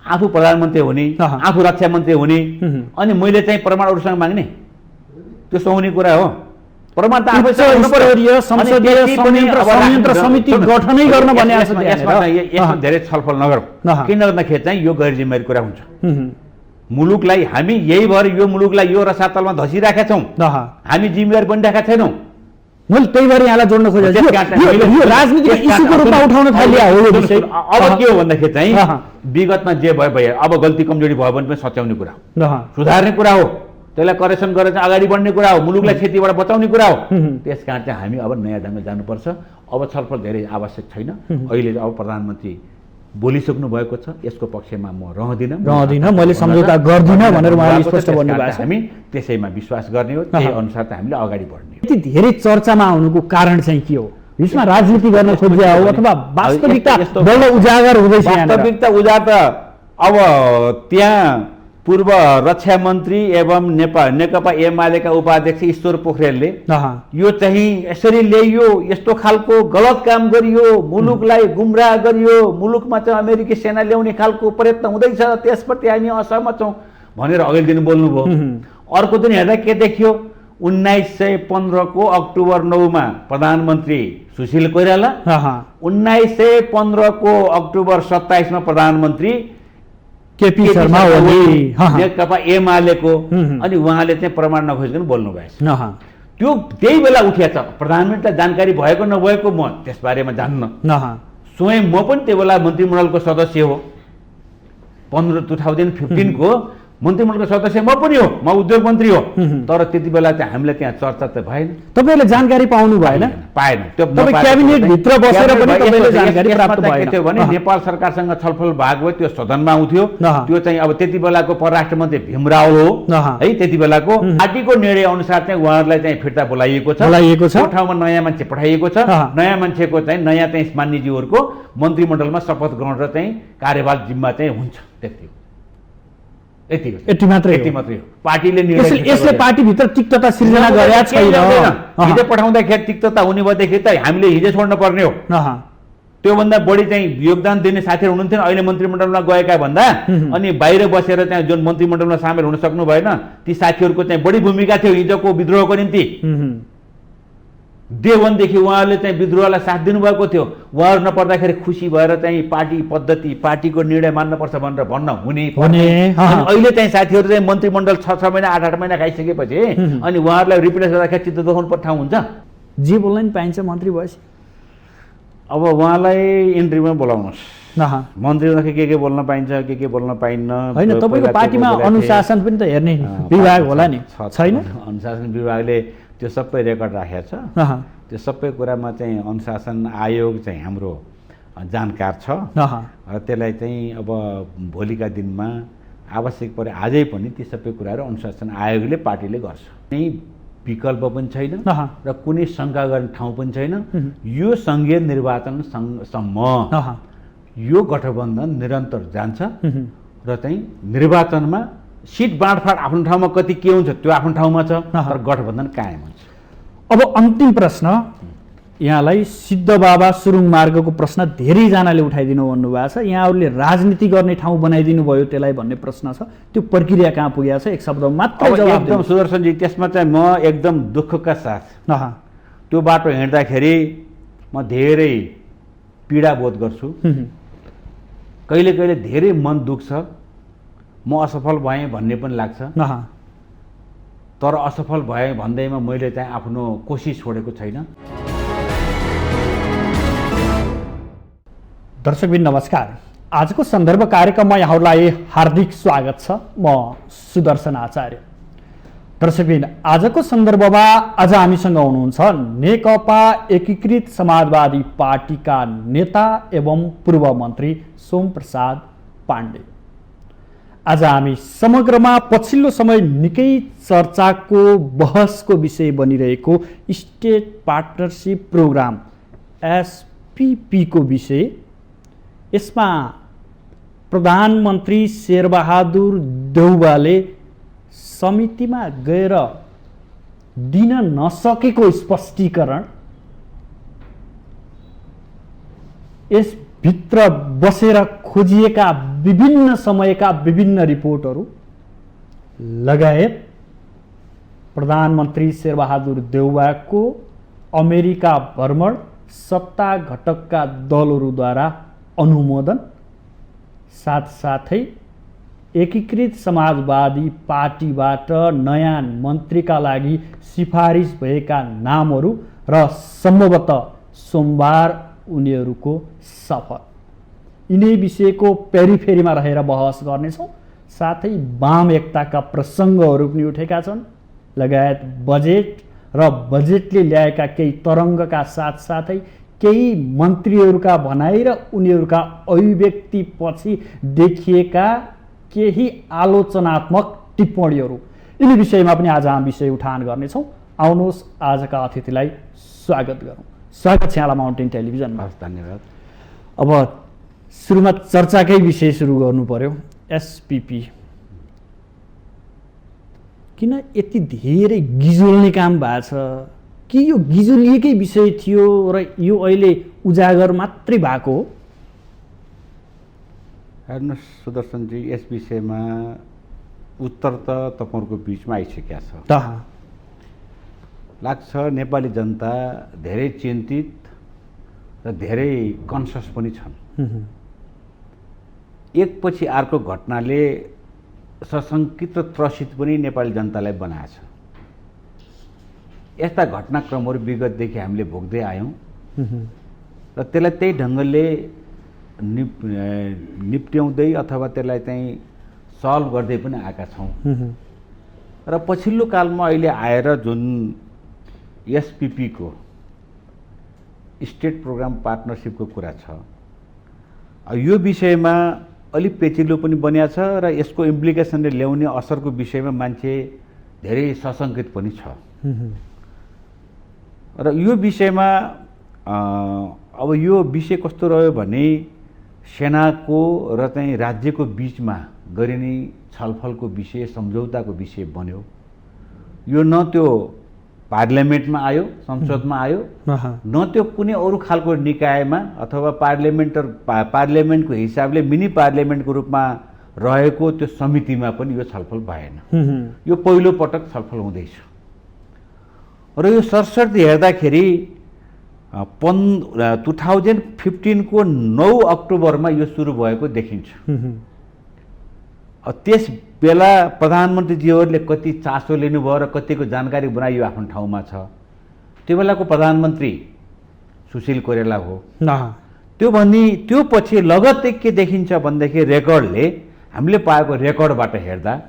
आफू प्रधानमन्त्री हुने, आफू रक्षा मन्त्री हुने, अनि मैले चाहिँ प्रमाण अरूसँग माग्ने, त्यो सुहाउने कुरा हो। प्रमाण त स्तरीय संसदीय संयन्त्र समिति गठनै गर्न भन्ने आछ। यसमा धेरै छलफल नगरौँ, किन गर्दाखेरि चाहिँ यो गैर जिम्मेवारी कुरा हुन्छ। मुलुकलाई हामी यही भएर यो मुलुकलाई यो रसातलमा धसिराखेका छौँ, हामी जिम्मेवारी बनिरहेका छैनौँ। मैले त्यही भएर यहाँलाई जोड्न खोजेको यो राजनीतिक इस्युको रूपमा उठाउन थालिया हो यो विषय। अब के हो भन्दाखेरि चाहिँ विगतमा जे भयो अब गल्ती कमजोरी भयो भने पनि सच्याउने कुरा हो, सुधार्ने कुरा हो, त्यसलाई करेक्सन गरेर चाहिँ अगाडि बढ्ने कुरा हो, मुलुकलाई क्षतिबाट बचाउने कुरा हो। त्यस कारण चाहिँ हामी अब नयाँ ढङ्गले जानुपर्छ। अब छलफल धेरै आवश्यक छैन। अहिले अब प्रधानमन्त्री बोलिसक्नु भएको छ, यसको पक्षमा म रहदिनँ, मैले सम्झौता गर्दिनँ भनेर उहाँले स्पष्ट भन्नुभएको छ। हामी त्यसैमा विश्वास गर्ने हो, त्यही अनुसार त हामीले अगाडि बढ्ने हो। यति धेरै चर्चामा आउनुको कारण चाहिँ के हो? यसमा राजनीति गर्न खोजिया हो अथवा वास्तविकता बल्ल उजागर हुँदैछ? वास्तविकता उजागर त अब त्यहाँ पूर्व रक्षा मन्त्री एवं नेकपा एमालेका उपाध्यक्ष ईश्वर पोखरेलले यो चाहिँ यसरी ल्याइयो, यस्तो खालको गलत काम गरियो, मुलुकलाई गुमराह गरियो, मुलुकमा चाहिँ अमेरिकी सेना ल्याउने खालको प्रयत्न हुँदैछ, त्यसप्रति हामी असहमत छौँ भनेर अघिल्लो दिन बोल्नुभयो। अर्को दिन हेर्दा के देखियो? 1915 को अक्टोबर 9 मा प्रधानमन्त्री सुशील कोइराला, 1915 को अक्टोबर 27 मा प्रधानमन्त्री केपी शर्मा ओली, नेकपा एमालेको, अनि उहाँले चाहिँ प्रमाण नखोजिकन बोल्नु भएछ। त्यो त्यही बेला उठिया छ। प्रधानमन्त्रीलाई जानकारी भएको नभएको म त्यसबारेमा जान्न, स्वयं म पनि त्यो बेला मन्त्रीमण्डलको सदस्य हो। 2015 को मन्त्रीमण्डलको सदस्य म पनि हो, म उद्योग मन्त्री हो। तर त्यति बेला चाहिँ हामीलाई त्यहाँ चर्चा त भएन। तपाईले जानकारी पाउनु भएन? पाएन। त्यो क्याबिनेट भित्र बसेर पनि तपाईले जानकारी प्राप्त भएन? के थियो भने नेपाल सरकारसँग छलफल भएको भयो, त्यो सदनमा आउँथ्यो। त्यो चाहिँ अब त्यति बेलाको परराष्ट्र मन्त्री भीमराव हो है, त्यति बेलाको पार्टीको निर्णय अनुसार चाहिँ उहाँहरूलाई चाहिँ फिर्ता बोलाइएको छ। त्यो ठाउँमा नयाँ मान्छे पठाइएको छ। नयाँ मान्छेको चाहिँ नयाँ चाहिँ मान्यज्यूहरूको मन्त्रीमण्डलमा शपथ ग्रहण र चाहिँ कार्यभार जिम्मा चाहिँ हुन्छ। त्यति हो, यति मात्रै हो। पार्टीले निर्णय, यसले पार्टीभित्र तिक्तता सिर्जना गरेका छैन। हिजो पठाउँदाखेरि तिक्तता हुने भएदेखि त हामीले हिजो छोड्नु पर्ने हो। त्योभन्दा बढी चाहिँ योगदान दिने साथीहरू हुनुहुन्थ्यो अहिले मन्त्रीमण्डलमा गएका भन्दा, अनि बाहिर बसेर चाहिँ जुन मन्त्रीमण्डलमा सामेल हुन सक्नु भएन ती साथीहरूको चाहिँ बढी भूमिका थियो हिजोको विद्रोहको निम्ति। डे 1 देखि उहाँहरूले चाहिँ विद्रोहलाई साथ दिनुभएको थियो। उहाँहरू नपर्दाखेरि खुसी भएर चाहिँ पार्टी पद्धति, पार्टीको निर्णय मान्नुपर्छ भनेर भन्न हुने। अहिले चाहिँ साथीहरू चाहिँ मन्त्रीमण्डल 6 महिना 8 महिना खाइसकेपछि अनि उहाँहरूलाई रिप्लेस गर्दाखेरि चित्त दुखाउनु पर्ने ठाउँ हुन्छ। जे बोल्न नि पाइन्छ मन्त्री भएपछि। अब उहाँलाई इन्ट्रीमा बोलाउनुहोस्, मन्त्री हुँदाखेरि के बोल्न पाइन्छ, के बोल्न पाइन्न। होइन, तपाईँको पार्टीमा अनुशासन पनि त हेर्ने विभाग होला नि, छैन? अनुशासन विभागले त्यो सबै रेकर्ड राखेको छ। त्यो सबै कुरामा चाहिँ अनुशासन आयोग चाहिँ हाम्रो जानकार छ र त्यसलाई चाहिँ अब भोलिका दिनमा आवश्यक परे आजै पनि ती सबै कुराहरू अनुशासन आयोगले पार्टीले गर्छ। कुनै विकल्प पनि छैन र कुनै शङ्का गर्ने ठाउँ पनि छैन। यो सङ्घीय निर्वाचनसम्म यो गठबन्धन निरन्तर जान्छ र चाहिँ निर्वाचनमा सिट बाँडफाँड आफ्नो ठाउँमा कति के हुन्छ त्यो आफ्नो ठाउँमा छ, तर गठबन्धन कायम हुन्छ। अब अन्तिम प्रश्न यहाँलाई सिद्धबाबा सुरुङ मार्गको प्रश्न धेरैजनाले उठाइदिनु भन्नुभएको छ। यहाँहरूले राजनीति गर्ने ठाउँ बनाइदिनु भयो त्यसलाई भन्ने प्रश्न छ। त्यो प्रक्रिया कहाँ पुगेको छ? एक शब्दमा मात्र जवाफ एकदम सुदर्शनजी, त्यसमा चाहिँ म एकदम दुःखका साथ त्यो बाटो हिँड्दाखेरि म धेरै पीडा बोध गर्छु। कहिले कहिले धेरै मन दुख्छ, म असफल भएँ भन्ने पनि लाग्छ। तर असफल भएँ भन्दैमा मैले चाहिँ आफ्नो कोसिस छोडेको छैन। दर्शकबिन नमस्कार, आजको सन्दर्भ कार्यक्रममा यहाँहरूलाई हार्दिक स्वागत छ। म सुदर्शन आचार्य। दर्शकबिन, आजको सन्दर्भमा आज हामीसँग हुनुहुन्छ नेकपा एकीकृत समाजवादी पार्टीका नेता एवं पूर्व मन्त्री सोमप्रसाद पाण्डे। आज हामी समग्रमा पछिल्लो समय निकै चर्चाको बहसको विषय बनिरहेको स्टेट पार्टनरसिप प्रोग्राम SPP को विषय, यसमा प्रधानमन्त्री शेरबहादुर देउवाले समितिमा गएर दिन नसकेको स्पष्टीकरण, यसभित्र बसेर खोजिएका विभिन्न समयका विभिन्न रिपोर्टहरू लगायत प्रधानमन्त्री शेरबहादुर देउवाको अमेरिका भ्रमण सत्ता घटकका दलहरूद्वारा अनुमोदन, साथसाथै एकीकृत समाजवादी पार्टीबाट नयाँ मन्त्रीका लागि सिफारिस भएका नामहरू र सम्भवतः सोमबार उनीहरूको सफर, यिनै विषयको पेरिफेरीमा रहेर बहस गर्नेछौँ। साथै वाम एकताका प्रसङ्गहरू पनि उठेका छन्, लगायत बजेट र बजेटले ल्याएका केही तरङ्गका साथसाथै केही मन्त्रीहरूका भनाइ र उनीहरूका अभिव्यक्तिपछि देखिएका केही आलोचनात्मक टिप्पणीहरू, यिनी विषयमा पनि आज हामी विषय उठान गर्नेछौँ। आउनुहोस् आजका अतिथिलाई स्वागत गरौँ। स्वागत छ यहाँलाई माउन्टेन टेलिभिजनमा। धन्यवाद। अब सुरुमा चर्चाकै विषय सुरु गर्नु पर्यो। एसपिपी किन यति धेरै गिजोल्ने काम भएको छ? कि यो गिजोलिएकै विषय थियो र यो अहिले उजागर मात्रै भएको हो? हेर्नुहोस् सुदर्शनजी, यस विषयमा उत्तर त तपाईँहरूको बिचमा आइसकेका छ। लाग्छ नेपाली जनता धेरै चिन्तित र धेरै कन्सियस पनि छन्। एकपछि अर्को घटनाले सशङ्कित र त्रसित पनि नेपाली जनतालाई बनाएछ। यस्ता घटनाक्रमहरू विगतदेखि हामीले भोग्दै आयौँ र त्यसलाई त्यही ढङ्गले निप्ट्याउँदै अथवा त्यसलाई चाहिँ सल्भ गर्दै पनि आएका छौँ। र पछिल्लो कालमा अहिले आएर जुन एसपिपीको स्टेट प्रोग्राम पार्टनरसिपको कुरा छ, यो विषयमा अलिक पेचिलो पनि बनिएको छ र यसको इम्प्लिकेसनले ल्याउने असरको विषयमा मान्छे धेरै सशङ्कित पनि छ। र यो विषयमा अब यो विषय कस्तो रह्यो भने सेनाको र चाहिँ राज्यको बिचमा गरिने छलफलको विषय, सम्झौताको विषय बन्यो। यो न त्यो पार्लियामेन्टमा आयो, संसदमा आयो, न त्यो कुनै अरू खालको निकायमा अथवा पार्लियामेन्टको हिसाबले मिनी पार्लियामेन्टको रूपमा रहेको त्यो समितिमा पनि यो छलफल भएन। यो पहिलो पटक छलफल हुँदैछ र यो सरसर्ती हेर्दाखेरि 2015 को 9 अक्टोबरमा यो सुरु भएको देखिन्छ। त्यस बेला प्रधानमन्त्रीजीहरूले कति चासो लिनुभयो र कतिको जानकारी बनाइयो आफ्नो ठाउँमा छ। त्यो बेलाको प्रधानमन्त्री सुशील कोइराला हो। त्यो पछि लगत्तै के देखिन्छ भनेदेखि रेकर्डले, हामीले पाएको रेकर्डबाट हेर्दा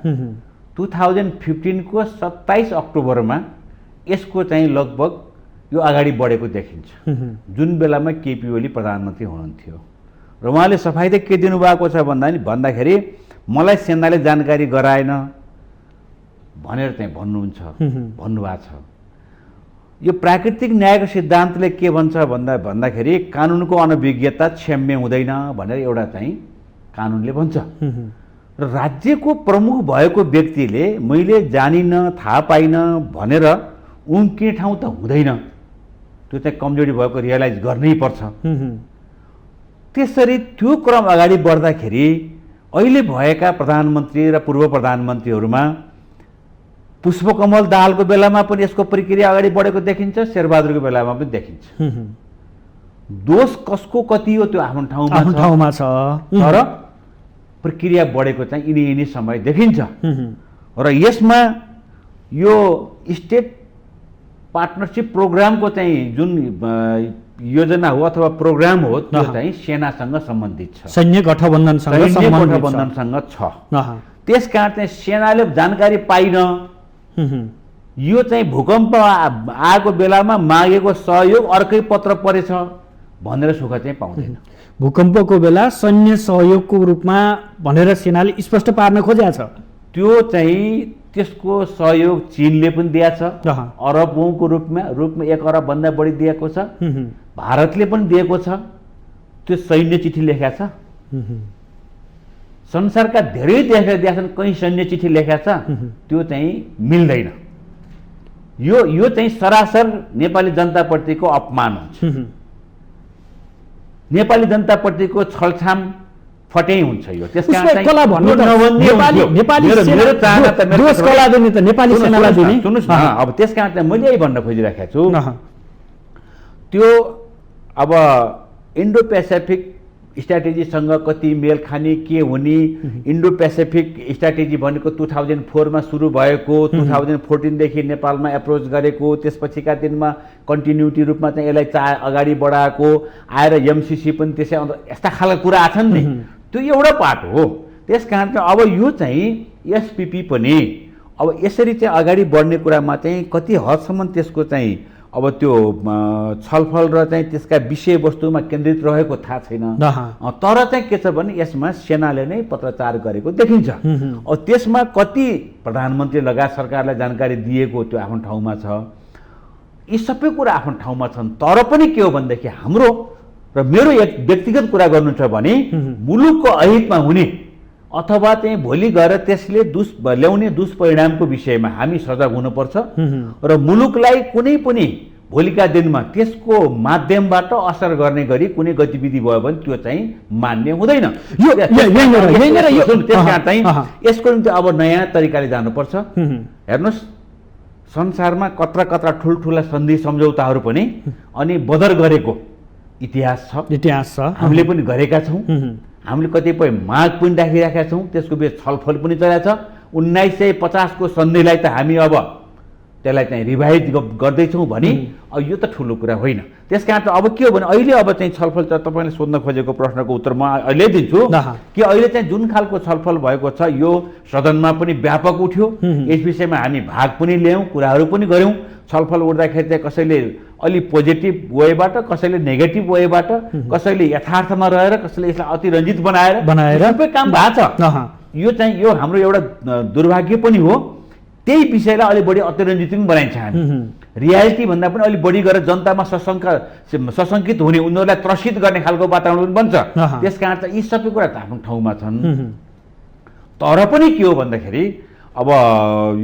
2015 को 27 अक्टोबरमा यसको चाहिँ लगभग यो अगाडि बढेको देखिन्छ, जुन बेलामा केपी ओली प्रधानमन्त्री हुनुहुन्थ्यो। र उहाँले सफाइ त के दिनुभएको छ भन्दाखेरि मलाई सेनाले जानकारी गराएन भनेर चाहिँ भन्नुभएको छ। यो प्राकृतिक न्यायको सिद्धान्तले के भन्छ भन्दाखेरि कानुनको अनभिज्ञता क्षम्य हुँदैन भनेर एउटा चाहिँ कानुनले भन्छ। र राज्यको प्रमुख भएको व्यक्तिले मैले जानिन, थाहा पाइन भनेर उम्किने ठाउँ त हुँदैन, त्यो चाहिँ कमजोरी भएको रियलाइज गर्नै पर्छ। त्यसरी त्यो क्रम अगाडि बढ्दाखेरि अहिले भएका प्रधानमन्त्री र पूर्व प्रधानमन्त्रीहरूमा पुष्पकमल दाहालको बेलामा पनि यसको प्रक्रिया अगाडि बढेको देखिन्छ, शेरबहादुरको बेलामा पनि देखिन्छ। दोष कसको कति हो त्यो आफ्नो ठाउँमा छ, तर प्रक्रिया बढेको चाहिँ यिनी समय देखिन्छ। र यसमा यो स्टेट पार्टनरसिप प्रोग्रामको चाहिँ जुन योजना हो अथवा प्रोग्राम हो त्यो चाहिँ सेनासँग सम्बन्धित छ, सैन्य गठबन्धनसँग छ। त्यसकारण चाहिँ सेनाले जानकारी पाइन। यो चाहिँ भूकम्प आएको बेलामा मागेको सहयोग अर्कै पत्र परेछ भनेर सुख चाहिँ पाउँदैन। भूकम्पको बेला सैन्य सहयोगको रूपमा भनेर सेनाले स्पष्ट पार्न खोजेको छ। त्यो चाहिँ त्यसको सहयोग चीनले पनि दिएको छ, अरबौँको रूपमा 1 अरब भन्दा बढी दिएको छ, भारतले पनि दिएको छ। त्यो सैन्य चिठी लेखेको छ। संसारका धेरै देशले दिएका छन्, कहीँ सैन्य चिठी लेखेको छ, त्यो चाहिँ मिल्दैन। यो चाहिँ सरासर नेपाली जनताप्रतिको अपमान हुन्छ, नेपाली जनताप्रतिको छलछाम फटै हुन्छ यो। त्यसकारण कला भन्नु त नेपाली मेरो चाहना त दोष कला दिने त नेपाली सेनालाई दिने। सुन्नुस् न, अब त्यसकारण चाहिँ मैले यही भन्न खोजिराखेको छु, त्यो अब इन्डो पेसिफिक स्ट्राटेजीसँग कति मेल खाने के हुने, इन्डो पेसिफिक स्ट्राटेजी भनेको 2004 सुरु भएको, 2014देखि नेपालमा एप्रोच गरेको, त्यसपछिका दिनमा कन्टिन्युटी रूपमा चाहिँ यसलाई अगाडि बढाएको, आएर एमसिसी पनि त्यसै यस्ता खालका कुरा आछन् नि, त्यो एउटा पार्ट हो। त्यसकारण चाहिँ अब यो चाहिँ एसपिपी पनि अब यसरी चाहिँ अगाडि बढ्ने कुरामा चाहिँ कति हदसम्म त्यसको चाहिँ अब त्यो छलफल र चाहिँ त्यसका विषयवस्तुमा केन्द्रित रहेको थाहा छैन। तर चाहिँ के छ भने यसमा सेनाले नै पत्रचार गरेको देखिन्छ। अब त्यसमा कति प्रधानमन्त्री लगायत सरकारलाई जानकारी दिएको त्यो आफ्नो ठाउँमा छ, यी सबै कुरा आफ्नो ठाउँमा छन्। तर पनि के हो भनेदेखि हाम्रो र मेरो एक व्यक्तिगत कुरा गर्नु छ भने मुलुकको अहितमा हुने अथवा चाहिँ भोलि गएर त्यसले ल्याउने दुष्परिणामको विषयमा हामी सजग हुनुपर्छ र मुलुकलाई कुनै पनि भोलिका दिनमा त्यसको माध्यमबाट असर गर्ने गरी कुनै गतिविधि भयो भने त्यो चाहिँ मान्य हुँदैन। त्यसकारण चाहिँ यसको निम्ति अब नयाँ तरिकाले जानुपर्छ। हेर्नुहोस्, संसारमा कत्रा कत्रा ठुल्ठुला सन्धि सम्झौताहरू पनि अनि बदर गरेको इतिहास छ, हामीले पनि गरेका छौँ। हामीले कतिपय माग पनि राखिराखेका छौँ, त्यसको बिच छलफल पनि चलेको छ। 1950 को सन्धिलाई त हामी अब त्यसलाई चाहिँ रिभाइज गर्दैछौँ भने यो त ठुलो कुरा होइन। त्यसकारण अब के हो भने अहिले अब चाहिँ छलफल छ। तपाईँले सोध्न खोजेको प्रश्नको उत्तर म अहिले दिन्छु कि अहिले चाहिँ जुन खालको छलफल भएको छ यो सदनमा पनि व्यापक उठ्यो। यस विषयमा हामी भाग पनि ल्यायौँ, कुराहरू पनि गऱ्यौँ। छलफल उठ्दाखेरि चाहिँ कसैले अलि पोजिटिभ वेबाट, कसैले नेगेटिभ वेबाट, कसैले यथार्थमा रहेर, कसैले यसलाई अतिरञ्जित बनाएर सबै काम भएको छ। यो चाहिँ यो हाम्रो एउटा दुर्भाग्य पनि हो। त्यही विषयलाई अलि बढी अतिरञ्जित पनि बनाइन्छ हामी। रियालिटी भन्दा पनि अलि बढी गरेर जनतामा सशङ्कित हुने, उनीहरूलाई त्रसित गर्ने खालको वातावरण पनि बन्छ। त्यसकारण चाहिँ यी सबै कुरा त आफ्नो ठाउँमा छन्। तर पनि के हो भन्दाखेरि अब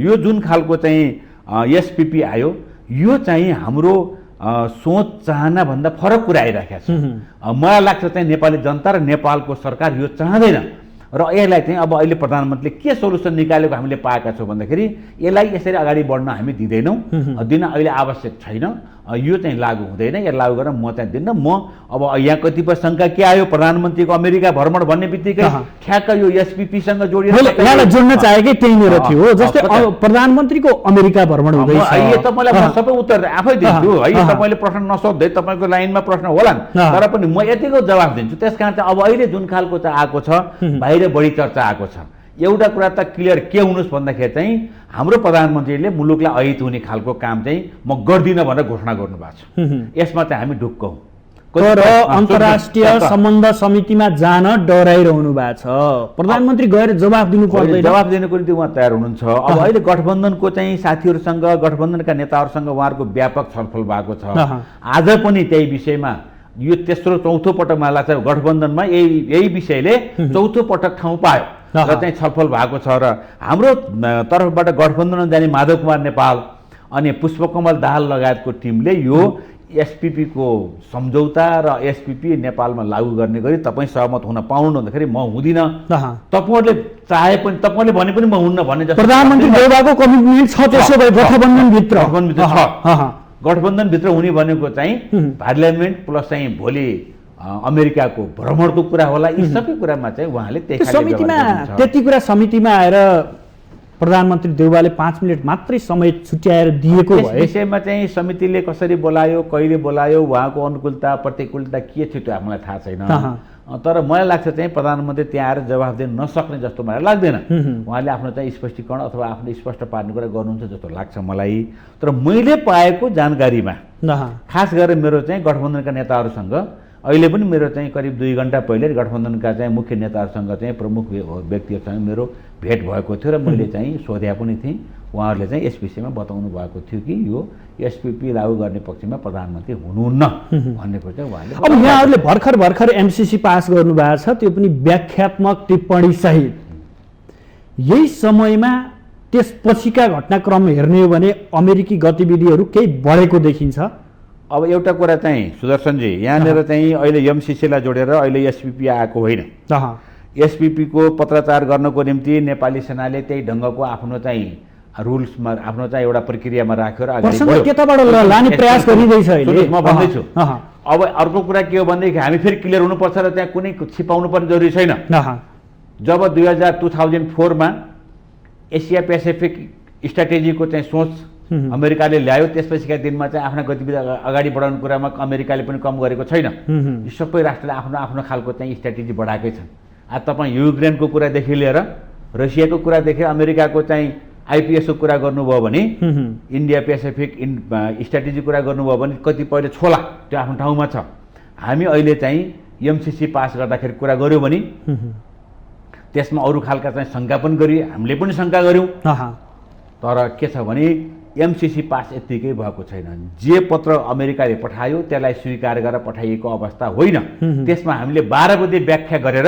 यो जुन खालको चाहिँ एसपिपी आयो, यो चाहिँ हाम्रो सोच चाहना भन्दा फरक कुरा आइराखेको छ। मलाई लाग्छ चाहिँ नेपाली जनता र नेपालको सरकार यो चाहँदैन र यसलाई चाहिँ अब अहिले प्रधानमन्त्रीले के सोलुसन निकालेको हामीले पाएका छौँ भन्दाखेरि यसलाई यसरी अगाडि बढ्न हामी दिँदैनौँ, दिन अहिले आवश्यक छैन, यो चाहिँ लागू हुँदैन, यो लागू गरेर म चाहिँ दिन्न। म अब यहाँ कतिपय शङ्का के आयो, प्रधानमन्त्रीको अमेरिका भ्रमण भन्ने बित्तिकै ठ्याक्क यो एसपिपीसँग जोडिएर जोड्न चाहेकै त्यहीँनिर थियो। जस्तै प्रधानमन्त्रीको अमेरिका भ्रमण हुँदैछ, यो त मलाई सबै उत्तर आफै दिन्छु है। तपाईँले प्रश्न नसोध्दै तपाईँको लाइनमा प्रश्न होला, तर पनि म यतिको जवाफ दिन्छु। त्यसकारण चाहिँ अब अहिले जुन खालको चाहिँ आएको छ, बाहिर बढी चर्चा आएको छ, एउटा कुरा त क्लियर के हुनुहोस् भन्दाखेरि चाहिँ हाम्रो प्रधानमन्त्रीले मुलुकलाई अहित हुने खालको काम चाहिँ म गर्दिनँ भनेर घोषणा गर्नुभएको छ। यसमा चाहिँ हामी ढुक्क हौँ। तर अन्तर्राष्ट्रिय सम्बन्ध समितिमा जान डराइरहनु भएको छ। प्रधानमन्त्री गएर जवाफ दिनु पर्दैन, जवाफ दिनको निम्ति उहाँ तयार हुनुहुन्छ। अब अहिले गठबन्धनको चाहिँ साथीहरूसँग, गठबन्धनका नेताहरूसँग उहाँहरूको व्यापक छलफल भएको छ। आज पनि त्यही विषयमा यो तेस्रो चौथो पटक मलाई लाग्छ गठबन्धनमा यही विषयले चौथो पटक ठाउँ पायो र चाहिँ छलफल भएको छ। र हाम्रो तर्फबाट गठबन्धनमा जाने माधव कुमार नेपाल अनि पुष्पकमल दाहाल लगायतको टिमले यो एसपिपीको सम्झौता र एसपिपी नेपालमा लागू गर्ने गरी तपाईँ सहमत हुन पाउनु भन्दाखेरि म हुँदिनँ। तपाईँहरूले चाहे पनि, तपाईँले भने पनि म हुन्न भन्ने जस्तो प्रधानमन्त्री देउबाको कमिटमेन्ट छ। त्यसो भए गठबन्धनभित्र गठबन्धनभित्र हुने भनेको चाहिँ पार्लियामेन्ट प्लस चाहिँ भोलि अमेरिकाको भ्रमणको कुरा होला। यी सबै कुरामा चाहिँ उहाँले त्यति कुरा समितिमा आएर प्रधानमन्त्री देउबाले 5 मिनट मात्रै समय छुट्याएर दिएको भए विषयमा चाहिँ समितिले कसरी बोलायो, कहिले बोलायो, उहाँको अनुकूलता प्रतिकूलता के थियो त्यो हामीलाई थाहा छैन। तर मलाई लाग्छ चाहिँ प्रधानमन्त्री त्यहाँ आएर जवाफ दिन नसक्ने जस्तो मलाई लाग्दैन। उहाँले आफ्नो चाहिँ स्पष्टीकरण अथवा आफ्नो स्पष्ट पार्ने कुरा गर्नुहुन्छ जस्तो लाग्छ मलाई। तर मैले पाएको जानकारीमा खास गरेर मेरो चाहिँ गठबन्धनका नेताहरूसँग अहिले पनि मेरो चाहिँ करिब 2 घन्टा पहिले गठबन्धनका चाहिँ मुख्य नेताहरूसँग चाहिँ प्रमुख व्यक्तिहरूसँग मेरो भेट भएको थियो र मैले चाहिँ सोधे पनि थिएँ। उहाँहरूले चाहिँ यस विषयमा बताउनु भएको थियो कि यो एसपिपी लागू गर्ने पक्षमा प्रधानमन्त्री हुनुहुन्न भन्ने कुरा चाहिँ उहाँले। अब यहाँहरूले भर्खर एमसिसी पास गर्नुभएको छ, त्यो पनि व्याख्यात्मक टिप्पणी सहित। यही समयमा त्यसपछिका घटनाक्रम हेर्ने हो भने अमेरिकी गतिविधिहरू केही बढेको देखिन्छ। अब एउटा कुरा चाहिँ सुदर्शनजी, यहाँनिर चाहिँ अहिले एमसिसीलाई जोडेर अहिले एसपिपी आएको होइन। एसपीपीको पत्रचार गर्नको निम्ति नेपाली सेनाले त्यही ढङ्गको आफ्नो चाहिँ रुल्समा आफ्नो चाहिँ एउटा प्रक्रियामा राख्यो र अगाडि बढ्यो। त्यताबाट लाने प्रयास गरिँदैछ अहिले। म भन्दैछु अब अर्को कुरा के हो भनेदेखि हामी फेरि क्लियर हुनुपर्छ र त्यहाँ कुनै छिपाउनु पर्ने जरुरी छैन। जब 2004मा एसिया पेसिफिक स्ट्राटेजीको चाहिँ सोच अमेरिकाले ल्यायो, त्यसपछिका दिनमा चाहिँ आफ्ना गतिविधि अगाडि बढाउने कुरामा अमेरिकाले पनि कम गरेको छैन। यी सबै राष्ट्रले आफ्नो आफ्नो खालको चाहिँ स्ट्राटेजी बढाएकै छन्। आज तपाईँ युक्रेनको कुरादेखि लिएर रसियाको कुरादेखि अमेरिकाको चाहिँ आइपिएसको कुरा गर्नुभयो भने, इन्डिया पेसिफिक स्ट्राटेजी कुरा गर्नुभयो भने कतिपयले छोला त्यो आफ्नो ठाउँमा छ। हामी अहिले चाहिँ एमसिसी पास गर्दाखेरि कुरा गऱ्यौँ भने त्यसमा अरू खालका चाहिँ शङ्का पनि गरियो, हामीले पनि शङ्का गऱ्यौँ। तर के छ भने एमसिसी पास यत्तिकै भएको छैन। जे पत्र अमेरिकाले पठायो त्यसलाई स्वीकार गरेर पठाइएको अवस्था होइन। त्यसमा हामीले 12 बुँदे व्याख्या गरेर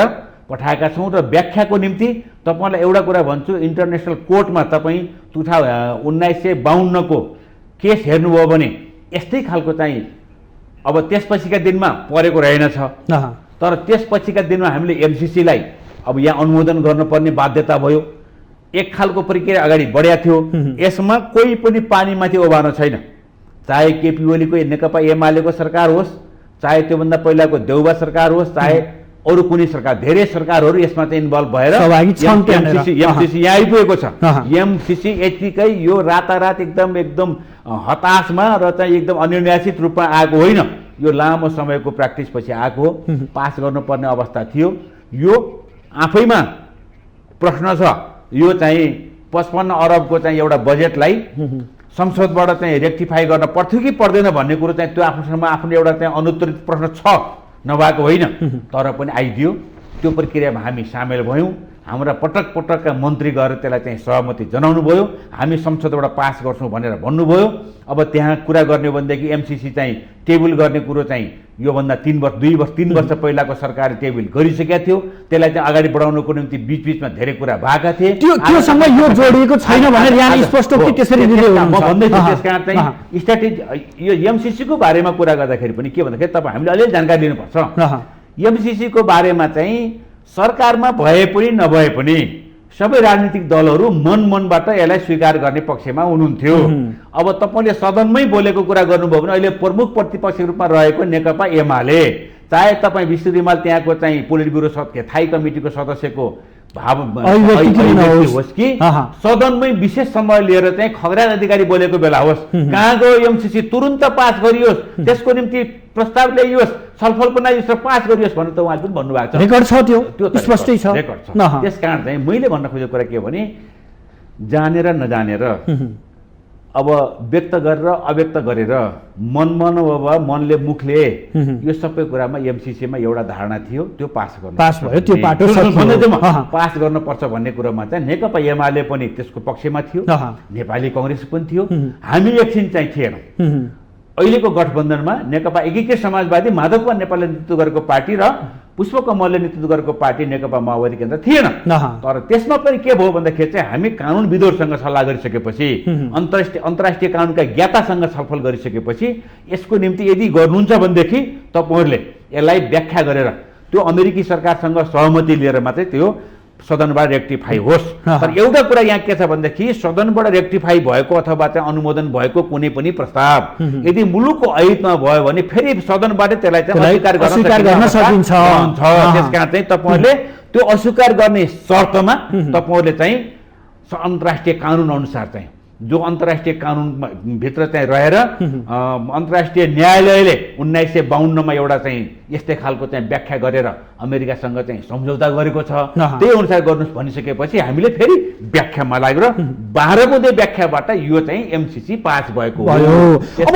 पठाएका छौँ र व्याख्याको निम्ति तपाईँलाई एउटा कुरा भन्छु, इन्टरनेसनल कोर्टमा तपाईँ 1952को केस हेर्नुभयो भने यस्तै खालको चाहिँ अब त्यसपछिका दिनमा परेको रहेनछ। तर त्यसपछिका दिनमा हामीले एमसिसीलाई अब यहाँ अनुमोदन गर्नुपर्ने बाध्यता भयो। एक खालको प्रक्रिया अगाडि बढ्या थियो। यसमा कोही पनि पानीमाथि उभार्न छैन, चाहे केपी ओलीको नेकपा एमालेको सरकार होस्, चाहे त्योभन्दा पहिलाको देउबा सरकार होस्, चाहे अरू कुनै सरकार, धेरै सरकारहरू यसमा चाहिँ इन्भल्भ भएर एमसिसी यहाँ आइपुगेको छ। एमसिसी यतिकै यो रातारात एकदम हताशमा र चाहिँ एकदम अनिर्वाचित रूपमा आएको होइन, यो लामो समयको प्र्याक्टिसपछि आएको हो। पास गर्नुपर्ने अवस्था थियो। यो आफैमा प्रश्न छ, यो चाहिँ 55 अरबको चाहिँ एउटा बजेटलाई संसदबाट चाहिँ रेक्टिफाई गर्न पर्थ्यो कि पर्दैन भन्ने कुरो चाहिँ त्यो आफूसँग आफ्नो एउटा चाहिँ अनुत्तरित प्रश्न छ, नभएको होइन। तर पनि आइदियो। त्यो प्रक्रियामा हामी सामेल भयौँ। हाम्रा पटक पटकका मन्त्री गएर त्यसलाई चाहिँ सहमति जनाउनु भयो। हामी संसदबाट पास गर्छौँ भनेर भन्नुभयो। अब त्यहाँ कुरा गर्ने भनेदेखि एमसिसी चाहिँ टेबल गर्ने कुरो चाहिँ योभन्दा 3 वर्ष पहिलाको सरकारले टेबल गरिसकेका थियो। त्यसलाई चाहिँ अगाडि बढाउनको निम्ति बिचबिचमा धेरै कुरा भएका थिए। त्योसँग यो जोडिएको छैन भनेर यहाँ स्पष्टोक्ति त्यसरी दिँदै हुनुहुन्छ। म भन्दैछु त्यसकारण चाहिँ स्ट्राटेजी यो एमसिसीको बारेमा कुरा गर्दाखेरि पनि के भन्दाखेरि तपाईँ हामीले अलिअलि जानकारी लिनुपर्छ। एमसिसीको बारेमा चाहिँ सरकारमा भए पनि नभए पनि सबै राजनीतिक दलहरू मनबाट यसलाई स्वीकार गर्ने पक्षमा हुनुहुन्थ्यो। अब तपाईँले सदनमै बोलेको कुरा गर्नुभयो भने अहिले प्रमुख प्रतिपक्षको रूपमा रहेको नेकपा एमाले, चाहे तपाईँ विष्णु रिमाल त्यहाँको चाहिँ पोलिट ब्युरो थाई कमिटीको सदस्यको होस् कि सदनमै विशेष समय लिएर चाहिँ खगराज अधिकारी बोलेको बेला होस्, कहाँ गयो एमसिसी, तुरुन्त पास गरियोस्, त्यसको निम्ति प्रस्ताव ल्याइयोस्, छलफल बनाइयोस् र पास गरियोस् भनेर त उहाँले पनि भन्नुभएको छ। रेकर्ड छ, त्यो स्पष्टै छ। रेकर्ड छ। त्यसकारण चाहिँ मैले भन्न खोजेको कुरा के हो भने जानेर नजानेर अब व्यक्त गरेर अव्यक्त गरेर मनले मुखले यो सबै कुरामा एमसिसीमा एउटा धारणा थियो, त्यो पास भयो, त्यो पाटो पास गर्नुपर्छ भन्ने कुरोमा चाहिँ नेकपा एमाले पनि त्यसको पक्षमा थियो, नेपाली कांग्रेस पनि थियो, हामी एकछिन चाहिँ थिएनौँ। अहिलेको गठबन्धनमा नेकपा एकीकृत समाजवादी माधव कुमार नेपालले नेतृत्व गरेको पार्टी र पुष्पकमलले नेतृत्व गरेको पार्टी नेकपा माओवादी केन्द्र थिएन। तर त्यसमा पनि के भयो भन्दाखेरि चाहिँ हामी कानुनविदहरूसँग सल्लाह गरिसकेपछि, अन्तर्राष्ट्रिय कानुनका ज्ञातासँग छलफल गरिसकेपछि यसको निम्ति यदि गर्नुहुन्छ भनेदेखि तपाईँहरूले यसलाई व्याख्या गरेर त्यो अमेरिकी सरकारसँग सहमति लिएर मात्रै त्यो सदनबाट रेक्टिफाई होस्। तर एउटा कुरा यहाँ के छ भनेदेखि सदनबाट रेक्टिफाई भएको अथवा चाहिँ अनुमोदन भएको कुनै पनि प्रस्ताव यदि मुलुकको अहितमा भयो भने फेरि सदनबाट त्यसलाई चाहिँ अस्वीकार गर्न सकिन्छ। त्यसकारण चाहिँ तपाईँहरूले त्यो अस्वीकार गर्ने शर्तमा तपाईँहरूले चाहिँ अन्तर्राष्ट्रिय कानुन अनुसार चाहिँ जो अन्तर्राष्ट्रिय कानुन भित्र चाहिँ रहेर अन्तर्राष्ट्रिय न्यायालयले 1952मा एउटा चाहिँ यस्तै खालको चाहिँ व्याख्या गरेर अमेरिकासँग चाहिँ सम्झौता गरेको छ, त्यही अनुसार गर्नुहोस् भनिसकेपछि हामीले फेरि व्याख्यामा लागेर 12 बुँदे व्याख्याबाट यो चाहिँ एमसिसी पास भएको हो। अब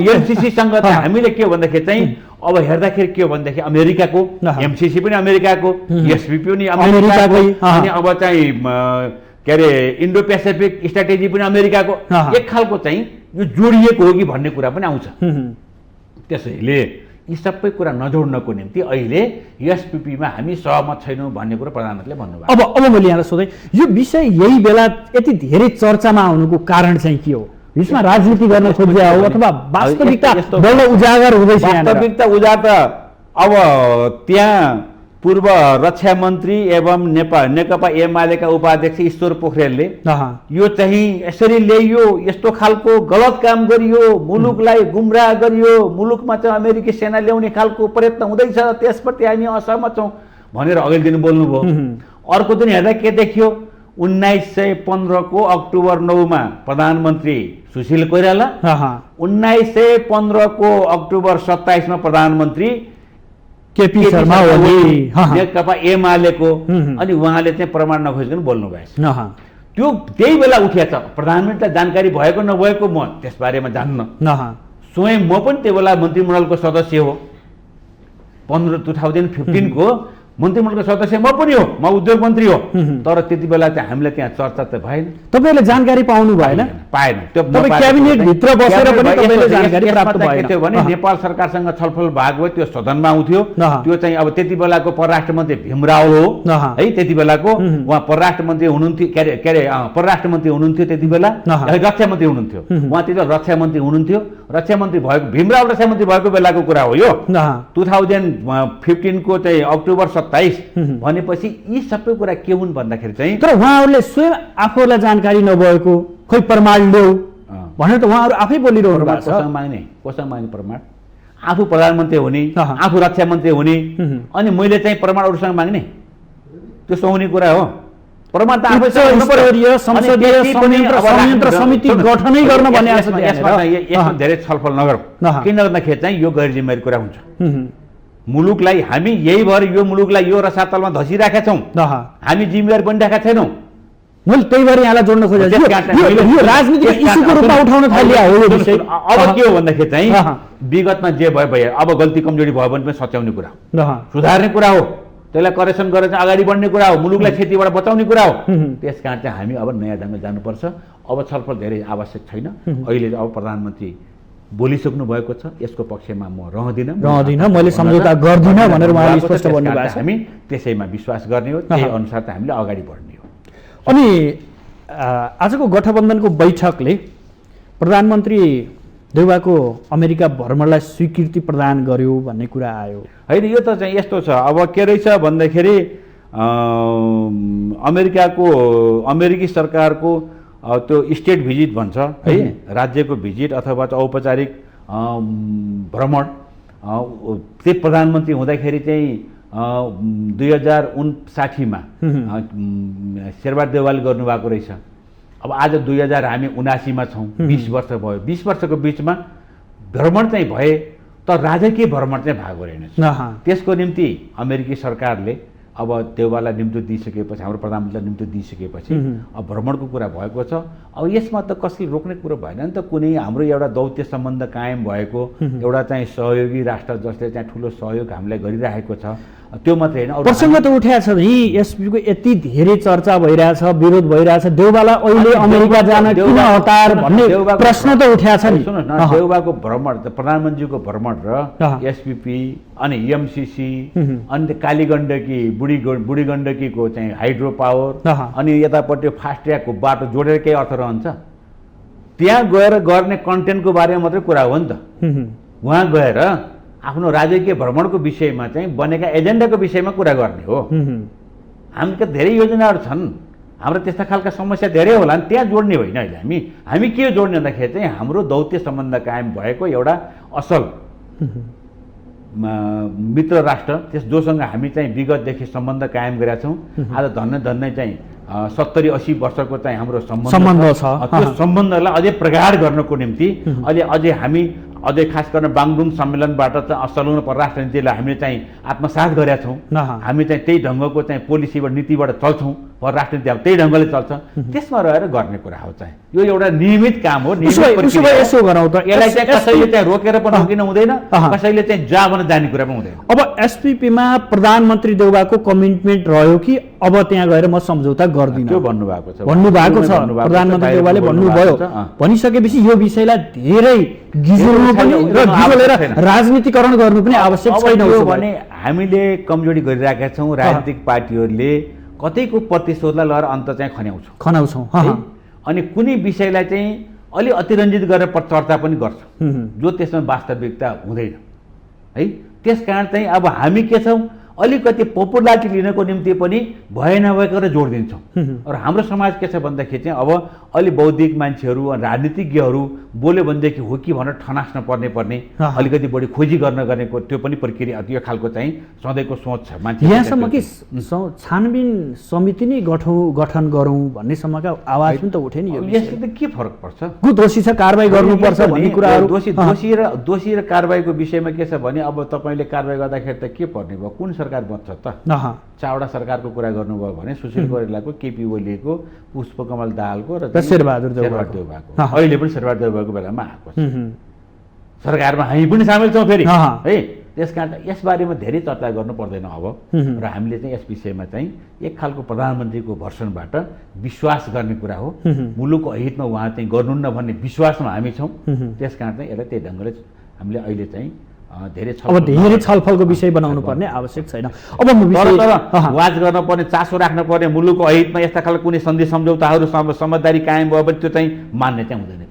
एमसिसीसँग हामीले के भन्दाखेरि चाहिँ अब हेर्दाखेरि के हो भनेदेखि अमेरिकाको एमसिसी पनि अमेरिकाको, एसपीपी पनि अमेरिकाको, अनि अब चाहिँ के अरे इन्डो पेसिफिक स्ट्राटेजी पनि अमेरिकाको, एक खालको चाहिँ यो जोडिएको हो कि भन्ने कुरा पनि आउँछ। त्यसैले यी सबै कुरा नजोड्नको निम्ति अहिले एसपीपीमा हामी सहमत छैनौँ भन्ने कुरो प्रधानमन्त्रीले भन्नुभयो। अब मैले यहाँलाई सोधेँ, यो विषय यही बेला यति धेरै चर्चामा आउनुको कारण चाहिँ के हो? यसमा राजनीति गर्न खोजिया हो अथवा वास्तविकता बल्ल उजागर हुँदैछ? वास्तविकता उजागर त अब त्यहाँ पूर्व रक्षा मन्त्री एवं नेकपा एमालेका उपाध्यक्ष ईश्वर पोखरेलले यो चाहिँ यसरी ल्याइयो, यस्तो खालको गलत काम गरियो, मुलुकलाई गुमराह गरियो, मुलुकमा चाहिँ अमेरिकी सेना ल्याउने खालको प्रयत्न हुँदैछ, त्यसप्रति हामी असहमत छौँ भनेर अघिल्लो दिन बोल्नुभयो। अर्को दिन हेर्दा के देखियो, 1915 को अक्टोबर 9 मा प्रधानमन्त्री सुशील कोइराला, 1915 को अक्टोबर 27 मा प्रधानमन्त्री केपी शर्मा ओली, नेकपा एमालेको, अनि उहाँले चाहिँ प्रमाण नखोजिकन बोल्नु भएछ। त्यो त्यही बेला उठिएछ। प्रधानमन्त्रीलाई जानकारी भएको नभएको म त्यसबारेमा जान्न, स्वयं म पनि त्यो बेला मन्त्रीमण्डलको सदस्य हो। 2015 को मन्त्रीमण्डलको सदस्य म पनि हो, म उद्योग मन्त्री हो। तर त्यति बेला चाहिँ हामीलाई त्यहाँ चर्चा त भएन। तपाईले जानकारी पाउनु भएन? पाएन। त्यो क्याबिनेट भित्र बसेर पनि तपाईले जानकारी प्राप्त भएन। के थियो भने नेपाल सरकारसँग छलफल भएको भए त्यो सदनमा आउँथ्यो। त्यो चाहिँ अब त्यति बेलाको परराष्ट्र मन्त्री भीमराव हो है, त्यति बेलाको उहाँ परराष्ट्र मन्त्री हुनुहुन्थ्यो, के अरे परराष्ट्र मन्त्री हुनुहुन्थ्यो त्यति बेला, रक्षा मन्त्री हुनुहुन्थ्यो उहाँ, त्यति बेला रक्षा मन्त्री हुनुहुन्थ्यो। रक्षा मन्त्री भएको भीमराव रक्षा मन्त्री भएको बेलाको कुरा हो यो। 2015 को चाहिँ अक्टोबर 27 भनेपछि यी सबै कुरा के हुन् भन्दाखेरि चाहिँ, तर उहाँहरूले स्वयं आफूलाई जानकारी नभएको खोइ प्रमाण ल्याऊ भनेर त उहाँहरू आफै बोलिरहनु भएको छ। कोसँग माग्ने प्रमाण? आफू प्रधानमन्त्री हुने, आफू रक्षा मन्त्री हुने, अनि मैले चाहिँ प्रमाण अरूसँग माग्ने? त्यो सुहाउने कुरा हो। प्रमाण त आफै स्तरीय संसदीय संयन्त्र समिति गठनै गर्न भन्ने आछ। यसमा धेरै छलफल नगरौँ, किन भन्दाखेरि चाहिँ यो गैर जिम्मेवारी कुरा हुन्छ। मुलुकलाई हामी यही भएर यो मुलुकलाई यो रसातलमा धसिराखेका छौँ, हामी जिम्मेवारी बनिरहेका छैनौँ। मैले त्यही भएर यहाँलाई जोड्न खोजेको यो राजनीतिक इस्युको रूपमा उठाउन थालिया हो यो विषय। अब के हो भन्दाखेरि चाहिँ विगतमा जे भयो अब गल्ती कमजोरी भयो भने पनि सच्याउने कुरा हो, सुधार्ने कुरा हो, त्यसलाई करेक्सन गरेर चाहिँ अगाडि बढ्ने कुरा हो, मुलुकलाई क्षतिबाट बचाउने कुरा हो। त्यस कारण चाहिँ हामी अब नयाँ ढङ्गले जानुपर्छ। अब छलफल धेरै आवश्यक छैन। अहिले अब प्रधानमन्त्री बोलिसक्नु भएको छ, यसको पक्षमा म रहदिनँ, मैले सम्झौता गर्दिनँ भनेर उहाँले स्पष्ट भन्नुभएको छ। हामी त्यसैमा विश्वास गर्ने हो, त्यही अनुसार त हामीले अगाडि बढ्ने हो। अनि आजको गठबन्धनको बैठकले प्रधानमन्त्री देउवाको अमेरिका भ्रमणलाई स्वीकृति प्रदान गर्यो भन्ने कुरा आयो होइन। यो त चाहिँ यस्तो छ, अब के रहेछ भन्दाखेरि अमेरिकी सरकारको त्यो स्टेट भिजिट भन्छ है, राज्यको भिजिट अथवा औपचारिक भ्रमण, त्यही प्रधानमन्त्री हुँदाखेरि चाहिँ 2059 मा शेरबहादुर देउवाले गर्नुभएको रहेछ। अब आज 2079 मा छौँ, 20 वर्ष भयो। 20 वर्षको बिचमा भ्रमण चाहिँ भए तर राजकीय भ्रमण चाहिँ भएको रहेनछ। त्यसको निम्ति अमेरिकी सरकारले अब देउवालाई निम्तो दिइसकेपछि, हाम्रो प्रधानमन्त्रीलाई निम्तो दिइसकेपछि अब भ्रमणको कुरा भएको छ। अब यसमा त कसैले रोक्ने कुरो भएन नि त। कुनै हाम्रो एउटा दौत्य सम्बन्ध कायम भएको एउटा चाहिँ सहयोगी राष्ट्र जसले चाहिँ ठुलो सहयोग हामीलाई गरिरहेको छ, त्यो मात्रै होइन। प्रसङ्ग त उठाएको छ नि, एसपीको यति धेरै चर्चा भइरहेछ, विरोध भइरहेछ, देउवालाई अहिले अमेरिका जान किन हतार भन्ने प्रश्न त उठाएको छ नि। सुन्नुहोस् न, देउवाको भ्रमण, प्रधानमन्त्रीको भ्रमण र एसपीपी अनि एमसीसी अनि कालीगण्डकी बुढी गण्डकीको चाहिँ हाइड्रो पावर अनि यतापट्टि फास्ट ट्र्याकको बाटो जोडेर केही अर्थ रहन्छ? त्यहाँ गएर गर्ने कन्टेन्टको बारेमा मात्रै कुरा हो नि त। उहाँ गएर आफ्नो राजकीय भ्रमणको विषयमा चाहिँ बनेका एजेन्डाको विषयमा कुरा गर्ने हो। हामीका धेरै योजनाहरू छन्, हाम्रो त्यस्ता खालका समस्या धेरै होला नि, त्यहाँ जोड्ने होइन। अहिले हामी के जोड्ने भन्दाखेरि चाहिँ हाम्रो दौत्य सम्बन्ध कायम भएको एउटा असल मित्र राष्ट्र, त्यस जोसँग हामी चाहिँ विगतदेखि सम्बन्ध कायम गरेका छौँ। आज धन्य चाहिँ 70-80 वर्षको चाहिँ हाम्रो सम्बन्ध छ। त्यो सम्बन्धलाई अझै प्रगाढ गर्नको निम्ति अझै हामी खास गरेर बाङडुङ सम्मेलनबाट चाहिँ असलुन परराष्ट्र नीतिलाई हामीले चाहिँ आत्मसात गरेका छौँ। हामी चाहिँ त्यही ढङ्गको चाहिँ पोलिसीबाट नीतिबाट चल्छौँ, परराष्ट्र नीति अब त्यही ढङ्गले चल्छ। त्यसमा रहेर गर्ने कुरा हो चाहिँ यो एउटा नियमित काम हो। यसो गरौँ त, यसलाई चाहिँ कसैले चाहिँ रोकेर पनि रोकिन हुँदैन, कसैले चाहिँ जा भनेर जाने कुरा पनि हुँदैन। अब एसपीपीमा प्रधानमन्त्री देउवाको कमिटमेन्ट रह्यो कि अब त्यहाँ गएर म सम्झौता गर्दिनँ त्यो भन्नुभएको छ प्रधानमन्त्री देउवाले भन्नुभयो। भनिसकेपछि यो विषयलाई धेरै गिजोल्नु पनि र गिजोलेर राजनीतिकरण गर्नु पनि आवश्यक छैन भने हामीले कमजोरी गरिरहेका छौँ। राजनीतिक पार्टीहरूले कतैको प्रतिशोधलाई लगेर अन्त चाहिँ खनाउँछौँ अनि कुनै विषयलाई चाहिँ अलि अतिरञ्जित गरेर चर्चा पनि गर्छ जो त्यसमा वास्तविकता हुँदैन है। त्यस कारण चाहिँ अब हामी के छौँ, अलिकति पपुलारिटी लिनको निम्ति पनि भए नभएको र जोड दिन्छौँ। र हाम्रो समाज के छ भन्दाखेरि चाहिँ अब अलि बौद्धिक मान्छेहरू राजनीतिज्ञहरू बोल्यो भनेदेखि हो कि भनेर ठनास्न पर्ने अलिकति बढी खोजी गरेको त्यो पनि प्रक्रिया त्यो खालको चाहिँ सधैँको सोच छ मान्छे। यहाँसम्म कि छानबिन समिति नै गठन गरौँ भन्नेसम्मका आवाज पनि त उठे नि। यसले त के फरक पर्छ? को दोषी छ कारबाही गर्नुपर्छ भन्ने कुराहरू। दोषी र कारबाहीको विषयमा के छ भने अब तपाईँले कारबाही गर्दाखेरि त के पर्ने भयो? कुन सरकार बन्छ त? चावडा सरकारको कुरा गर्नुभयो भने सुशील कोइरालाको, केपी ओलीको, पुष्पकमल दाहालको र शेरबहादुर देउवाको अहिले पनि शेरबहादुर देउवाको बेलामा आएको छ। सरकारमा हामी पनि सामेल छौँ फेरि है। त्यसकारण यसबारेमा धेरै चर्चा गर्नु पर्दैन अब। र हामीले चाहिँ यस विषयमा चाहिँ एक खालको प्रधानमन्त्रीको भर्सनबाट विश्वास गर्ने कुरा हो। मुलुकको हितमा उहाँ चाहिँ गर्नुहुन्न भन्ने विश्वासमा हामी छौँ। त्यसकारण चाहिँ यसलाई त्यही ढङ्गले हामीले अहिले चाहिँ धेरै छलफलको विषय बनाउनु पर्ने आवश्यक छैन। अब वाच गर्न पर्ने, चासो राख्न पर्ने, मुलुकको हितमा यस्ता खालको कुनै सन्धि सम्झौताहरू समझदारी कायम भयो भने त्यो चाहिँ मान्ने चाहिँ हुँदैन।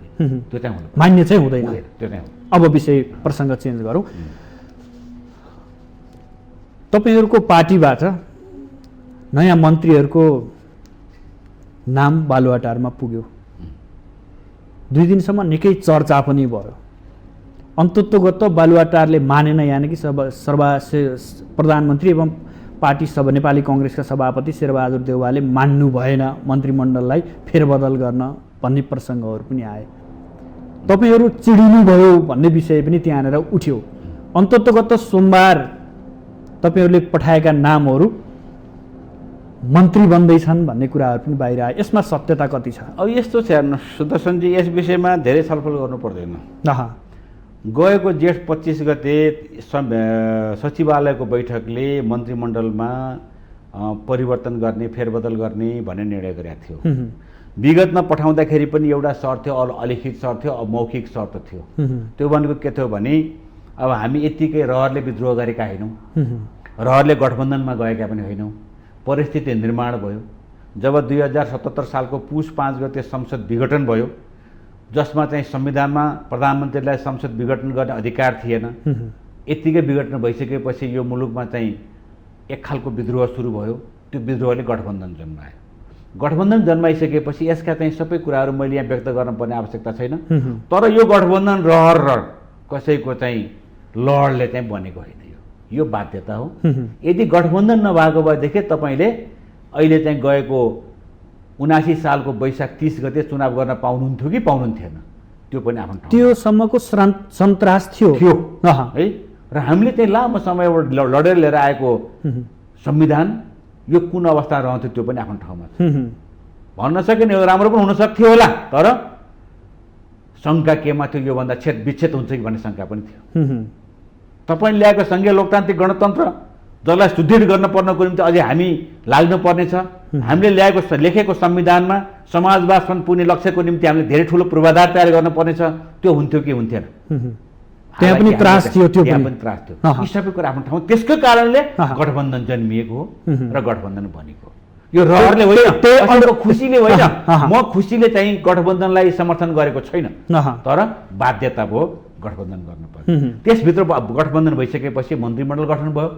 त्यो चाहिँ मान्य चाहिँ हुँदैन। त्यो चाहिँ अब विषय प्रसङ्ग चेन्ज गरौँ। तपाईँहरूको पार्टीबाट नयाँ मन्त्रीहरूको नाम बालुवाटारमा पुग्यो। 2 दिनसम्म निकै चर्चा पनि भयो। अन्तत्वगत बालुवाटारले मानेन, यानि कि प्रधानमन्त्री एवं पार्टी नेपाली कङ्ग्रेसका सभापति शेरबहादुर देउवाले मान्नु भएन मन्त्रीमण्डललाई फेरबदल गर्न भन्ने प्रसङ्गहरू पनि आए। तपाईँहरू चिडिनुभयो भन्ने विषय पनि त्यहाँनिर उठ्यो। अन्तत्वगत सोमबार तपाईँहरूले पठाएका नामहरू मन्त्री बन्दैछन् भन्ने कुराहरू पनि बाहिर आए। यसमा सत्यता कति छ? अब यस्तो छ हेर्नुहोस् सुदर्शनजी, यस विषयमा धेरै छलफल गर्नु पर्दैन। गएको जेठ 25 गते सचिवालयको बैठकले मन्त्रीमण्डलमा परिवर्तन गर्ने, फेरबदल गर्ने भन्ने निर्णय गरेको थियो। विगतमा पठाउँदाखेरि पनि एउटा शर्त थियो, अलिखित शर्त थियो, मौखिक शर्त थियो। त्यो भनेको के थियो भने अब हामी यत्तिकै रहरले विद्रोह गरेका होइनौँ, रहरले गठबन्धनमा गएका पनि होइनौँ। परिस्थिति निर्माण भयो। जब 2077 सालको पुस 5 गते संसद विघटन भयो, जसमा चाहिँ संविधानमा प्रधानमन्त्रीलाई संसद विघटन गर्ने अधिकार थिएन। यत्तिकै विघटन भइसकेपछि यो मुलुकमा चाहिँ एक खालको विद्रोह सुरु भयो। त्यो विद्रोहले गठबन्धन जन्मायो। गठबन्धन जन्माइसकेपछि यसका चाहिँ सबै कुराहरू मैले यहाँ व्यक्त गर्नुपर्ने आवश्यकता छैन। तर यो गठबन्धन रहर कसैको चाहिँ लडले चाहिँ बनेको होइन। यो बाध्यता हो। यदि गठबन्धन नभएको भएदेखि तपाईँले अहिले चाहिँ गएको 79 सालको वैशाख 30 गते चुनाव गर्न पाउनुहुन्थ्यो कि पाउनुहुन्थेन? त्यो पनि आफ्नो ठाउँमा त्यो सम्मको सन्तास थियो है। र हामीले चाहिँ लामो समयबाट लडेर लिएर आएको संविधान यो कुन अवस्था रहन्थ्यो त्यो पनि आफ्नो ठाउँमा छ। भन्न सकिने राम्रो पनि हुन सक्थ्यो होला, तर शङ्का केमा थियो? योभन्दा विच्छेद हुन्छ कि भन्ने शङ्का पनि थियो। तपाईँ ल्याएको सङ्घीय लोकतान्त्रिक गणतन्त्र जसलाई सुदृढ गर्न पर्नको निम्ति अझै हामी लाग्नुपर्ने छ। हामीले ल्याएको लेखेको संविधानमा समाजवाद पुग्ने लक्ष्यको निम्ति हामीले धेरै ठुलो पूर्वाधार तयार गर्नुपर्ने छ। त्यो हुन्थ्यो कि हुन्थेन? त्यहाँ पनि त्रास थियो। त्यहाँ पनि त्रास थियो। यी सबै कुरा आफ्नो ठाउँ। त्यसकै कारणले गठबन्धन जन्मिएको हो र गठबन्धन बनेको। यो रहरले होइन, खुसीले होइन। म खुसीले चाहिँ गठबन्धनलाई समर्थन गरेको छैन, तर बाध्यता भयो गठबन्धन गर्नुपर्छ। त्यसभित्र गठबन्धन भइसकेपछि मन्त्रीमण्डल गठन भयो।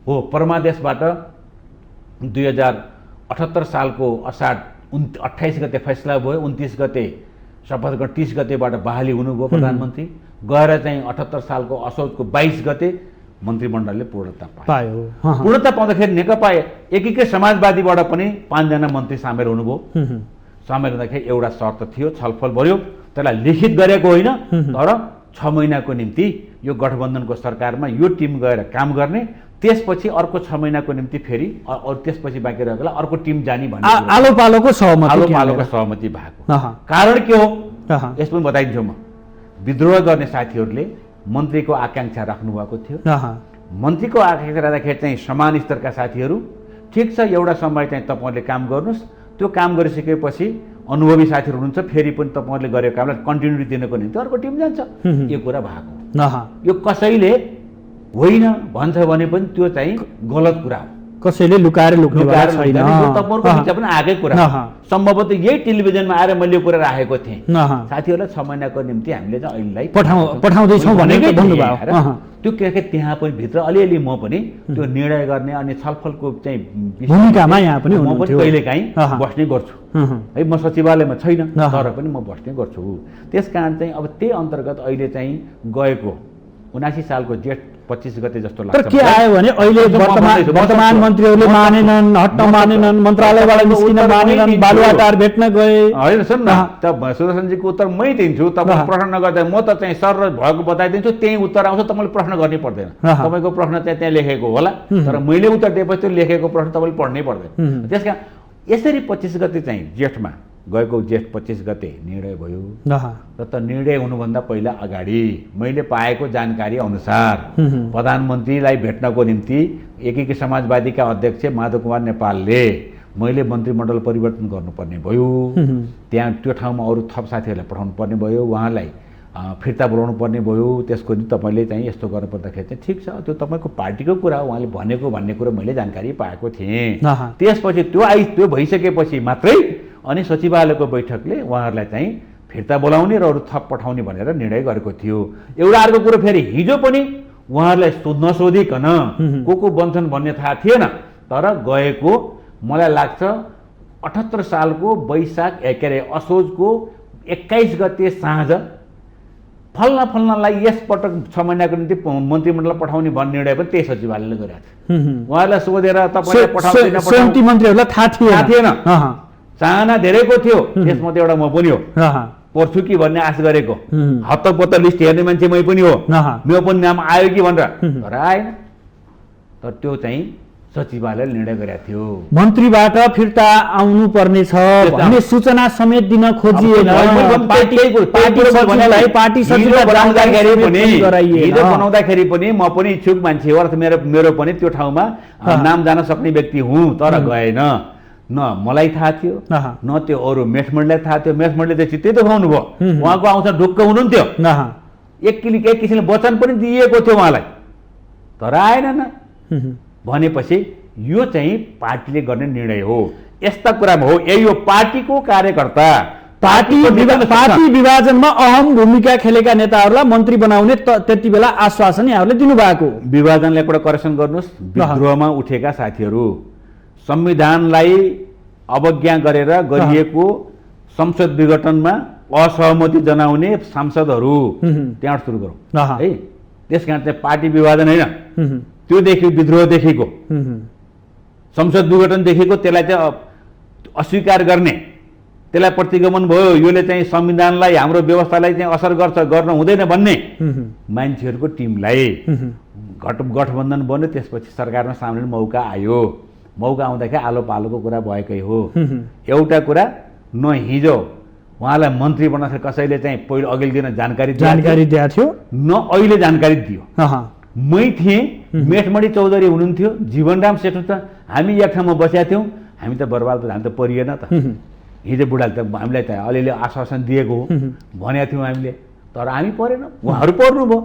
हो, परमादेशबाट 2078 सालको असाढ 28 गते फैसला भयो। 29 गते शपथ ग्रहण, 30 गतेबाट बहाली हुनुभयो प्रधानमन्त्री। गएर चाहिँ 78 सालको असोजको 22 गते मन्त्रीमण्डलले पूर्णता पायो। पूर्णता पाउँदाखेरि नेकपा एकीकृत समाजवादीबाट पनि 5 जना मन्त्री सामेल हुनुभयो। सामेल हुँदाखेरि एउटा शर्त थियो, छलफल भयो। त्यसलाई लिखित गरेको होइन, तर 6 महिनाको निम्ति यो गठबन्धनको सरकारमा यो टिम गएर काम गर्ने, त्यसपछि अर्को 6 महिनाको निम्ति फेरि त्यसपछि बाँकी रहेकोलाई अर्को टिम जाने भन्ने आलो पालोको सहमति भएको। कारण के हो यसमा बताइदिन्छु म। विद्रोह गर्ने साथीहरूले मन्त्रीको आकाङ्क्षा राख्नु भएको थियो। मन्त्रीको आकाङ्क्षा राख्दाखेरि चाहिँ समान स्तरका साथीहरू, ठिक छ एउटा समय चाहिँ तपाईँहरूले काम गर्नुहोस्, त्यो काम गरिसकेपछि अनुभवी साथीहरू हुनुहुन्छ, फेरि पनि तपाईँहरूले गरेको कामलाई कन्टिन्युटी दिनको निम्ति अर्को टिम जान्छ। यो कुरा भएको। यो कसैले होइन भन्छ भने पनि त्यो चाहिँ गलत कुरा हो। कसैले लुकाएर लुक्नेवाला छैन। तपाईँहरूको बिचमा पनि आएकै कुरा सम्भवतः यही टेलिभिजनमा आएर मैले यो कुरा राखेको थिएँ। साथीहरूलाई 6 महिनाको निम्ति हामीले चाहिँ अहिलेलाई पठाउँदैछौँ भनेको भन्नुभयो। त्यो के त्यहाँ पनि भित्र अलिअलि म पनि त्यो निर्णय गर्ने अनि छलफलको चाहिँ भूमिकामा यहाँ पनि म पनि कहिलेकाहीँ बस्ने गर्छु है। म सचिवालयमा छैन तर पनि म बस्ने गर्छु। त्यस कारण चाहिँ अब त्यही अन्तर्गत अहिले चाहिँ गएको 79 सालको जेठ 25 गते जस्तो लाग्छ। तर के आयो भने अहिले वर्तमान मन्त्रीहरूले मानेनन्, हट्न मानेनन्, मन्त्रालयबाट निस्किन मानेनन्, बालुवाटार भेट्न गए। होइन सुन न, त सुदर्शनजीको उत्तर मै दिन्छु। तपाईँ प्रश्न नगर्दा म त चाहिँ सर भएको बताइदिन्छु, त्यही उत्तर आउँछ, तपाईँले प्रश्न गर्नै पर्दैन। तपाईँको प्रश्न चाहिँ त्यहाँ लेखेको होला तर मैले उत्तर दिएपछि त्यो लेखेको प्रश्न तपाईँले पढ्नै पर्दैन। त्यस कारण यसरी 25 गते चाहिँ जेठमा गएको जेठ 25 गते निर्णय भयो। र त निर्णय हुनुभन्दा पहिला अगाडि मैले पाएको जानकारी अनुसार प्रधानमन्त्रीलाई भेट्नको निम्ति एकीकृत समाजवादीका अध्यक्ष माधव कुमार नेपालले मैले मन्त्रीमण्डल परिवर्तन गर्नुपर्ने भयो। त्यहाँ त्यो ठाउँमा अरू थप साथीहरूलाई पठाउनु पर्ने भयो, उहाँलाई फिर्ता बोलाउनु पर्ने भयो। त्यसको नि तपाईँले चाहिँ यस्तो गर्नुपर्दाखेरि चाहिँ ठिक छ, त्यो तपाईँको पार्टीको कुरा हो, उहाँले भनेको भन्ने कुरो मैले जानकारी पाएको थिएँ। त्यसपछि त्यो भइसकेपछि मात्रै अनि सचिवालयको बैठकले उहाँहरूलाई चाहिँ फिर्ता बोलाउने र अरू थप पठाउने भनेर निर्णय गरेको थियो। एउटा अर्को कुरो फेरि हिजो पनि उहाँहरूलाई नसोधिकन को बन्छन् भन्ने थाहा थिएन तर गएको मलाई लाग्छ 78 सालको वैशाख असोजको 21 गते साँझ फल्नालाई यसपटक 6 महिनाको निम्ति मन्त्रीमण्डल पठाउने भन्ने निर्णय पनि त्यही सचिवालयले गरेको थियो। उहाँलाई सोधेर तपाईँले पठाउँदैन मन्त्रीहरूलाई थाहा थिएन। चाहना धेरैको थियो, त्यसमध्ये एउटा म पनि हो। पर्छु कि भन्ने आश गरेको, हत्तपत्त लिस्ट हेर्ने मान्छे मै पनि हो, मेरो पनि नाम आयो कि भनेर, तर आएन। तर त्यो चाहिँ सचिवालयले निर्णय गरेको थियो। मन्त्रीबाट फिर्ता आउनु पर्ने छ भन्ने सूचना समेत दिन खोजिएन। बनाउँदाखेरि पनि म पनि इच्छुक मान्छे हो, अर्थात् मेरो पनि त्यो ठाउँमा नाम जान सक्ने व्यक्ति हुँ, तर गएन। न मलाई थाहा थियो न त्यो अरू मेठमण्डललाई थाहा थियो। मेठमण्डलले चाहिँ चित्तै देखाउनु भयो, उहाँको आउँछ ढुक्क हुनुहुन्थ्यो। एक किसिमले वचन पनि दिएको थियो उहाँलाई, तर आएन न भनेपछि यो चाहिँ पार्टीले गर्ने निर्णय हो। यस्ता कुरामा हो, यही हो पार्टीको कार्यकर्ता। पार्टी विभाजनमा अहम भूमिका खेलेका नेताहरूलाई मन्त्री बनाउने त्यति बेला आश्वासन यहाँहरूले दिनुभएको। विभाजनलाई एउटा करेक्सन गर्नुहोस्, विद्रोहमा उठेका साथीहरू, संविधानलाई अवज्ञा गरेर गरिएको संसद विघटनमा असहमति जनाउने सांसदहरू त्यहाँ सुरु गरौँ है। त्यस कारण चाहिँ पार्टी विभाजन होइन, त्यो देखि विद्रोह देखेको संसद विघटन देखेको त्यसलाई चाहिँ अस्वीकार गर्ने, त्यसलाई प्रतिगमन भयो, योले चाहिँ संविधानलाई हाम्रो व्यवस्थालाई चाहिँ असर गर्छ, गर्न हुँदैन भन्ने मान्छेहरूको टिमलाई गठबन्धन बन्यो। त्यसपछि सरकारमा सामने मौका आयो। मौका आउँदाखेरि आलो पालोको कुरा भएकै हो। एउटा कुरा न हिजो उहाँलाई मन्त्री बनाउँदाखेरि कसैले चाहिँ पहिलो अघिल्लो दिन जानकारी दिएको थियो, न अहिले जानकारी दियो। मै थिएँ, मेठमणि चौधरी हुनुहुन्थ्यो, जीवनराम सेठ त हामी एक ठाउँमा बसेका थियौँ। हामी त बर्बाद हामी त परिएन त। हिजो बुढाले त हामीलाई त अलिअलि आश्वासन दिएको हो भनेका थियौँ हामीले, तर हामी परेन, उहाँहरू पर्नुभयो।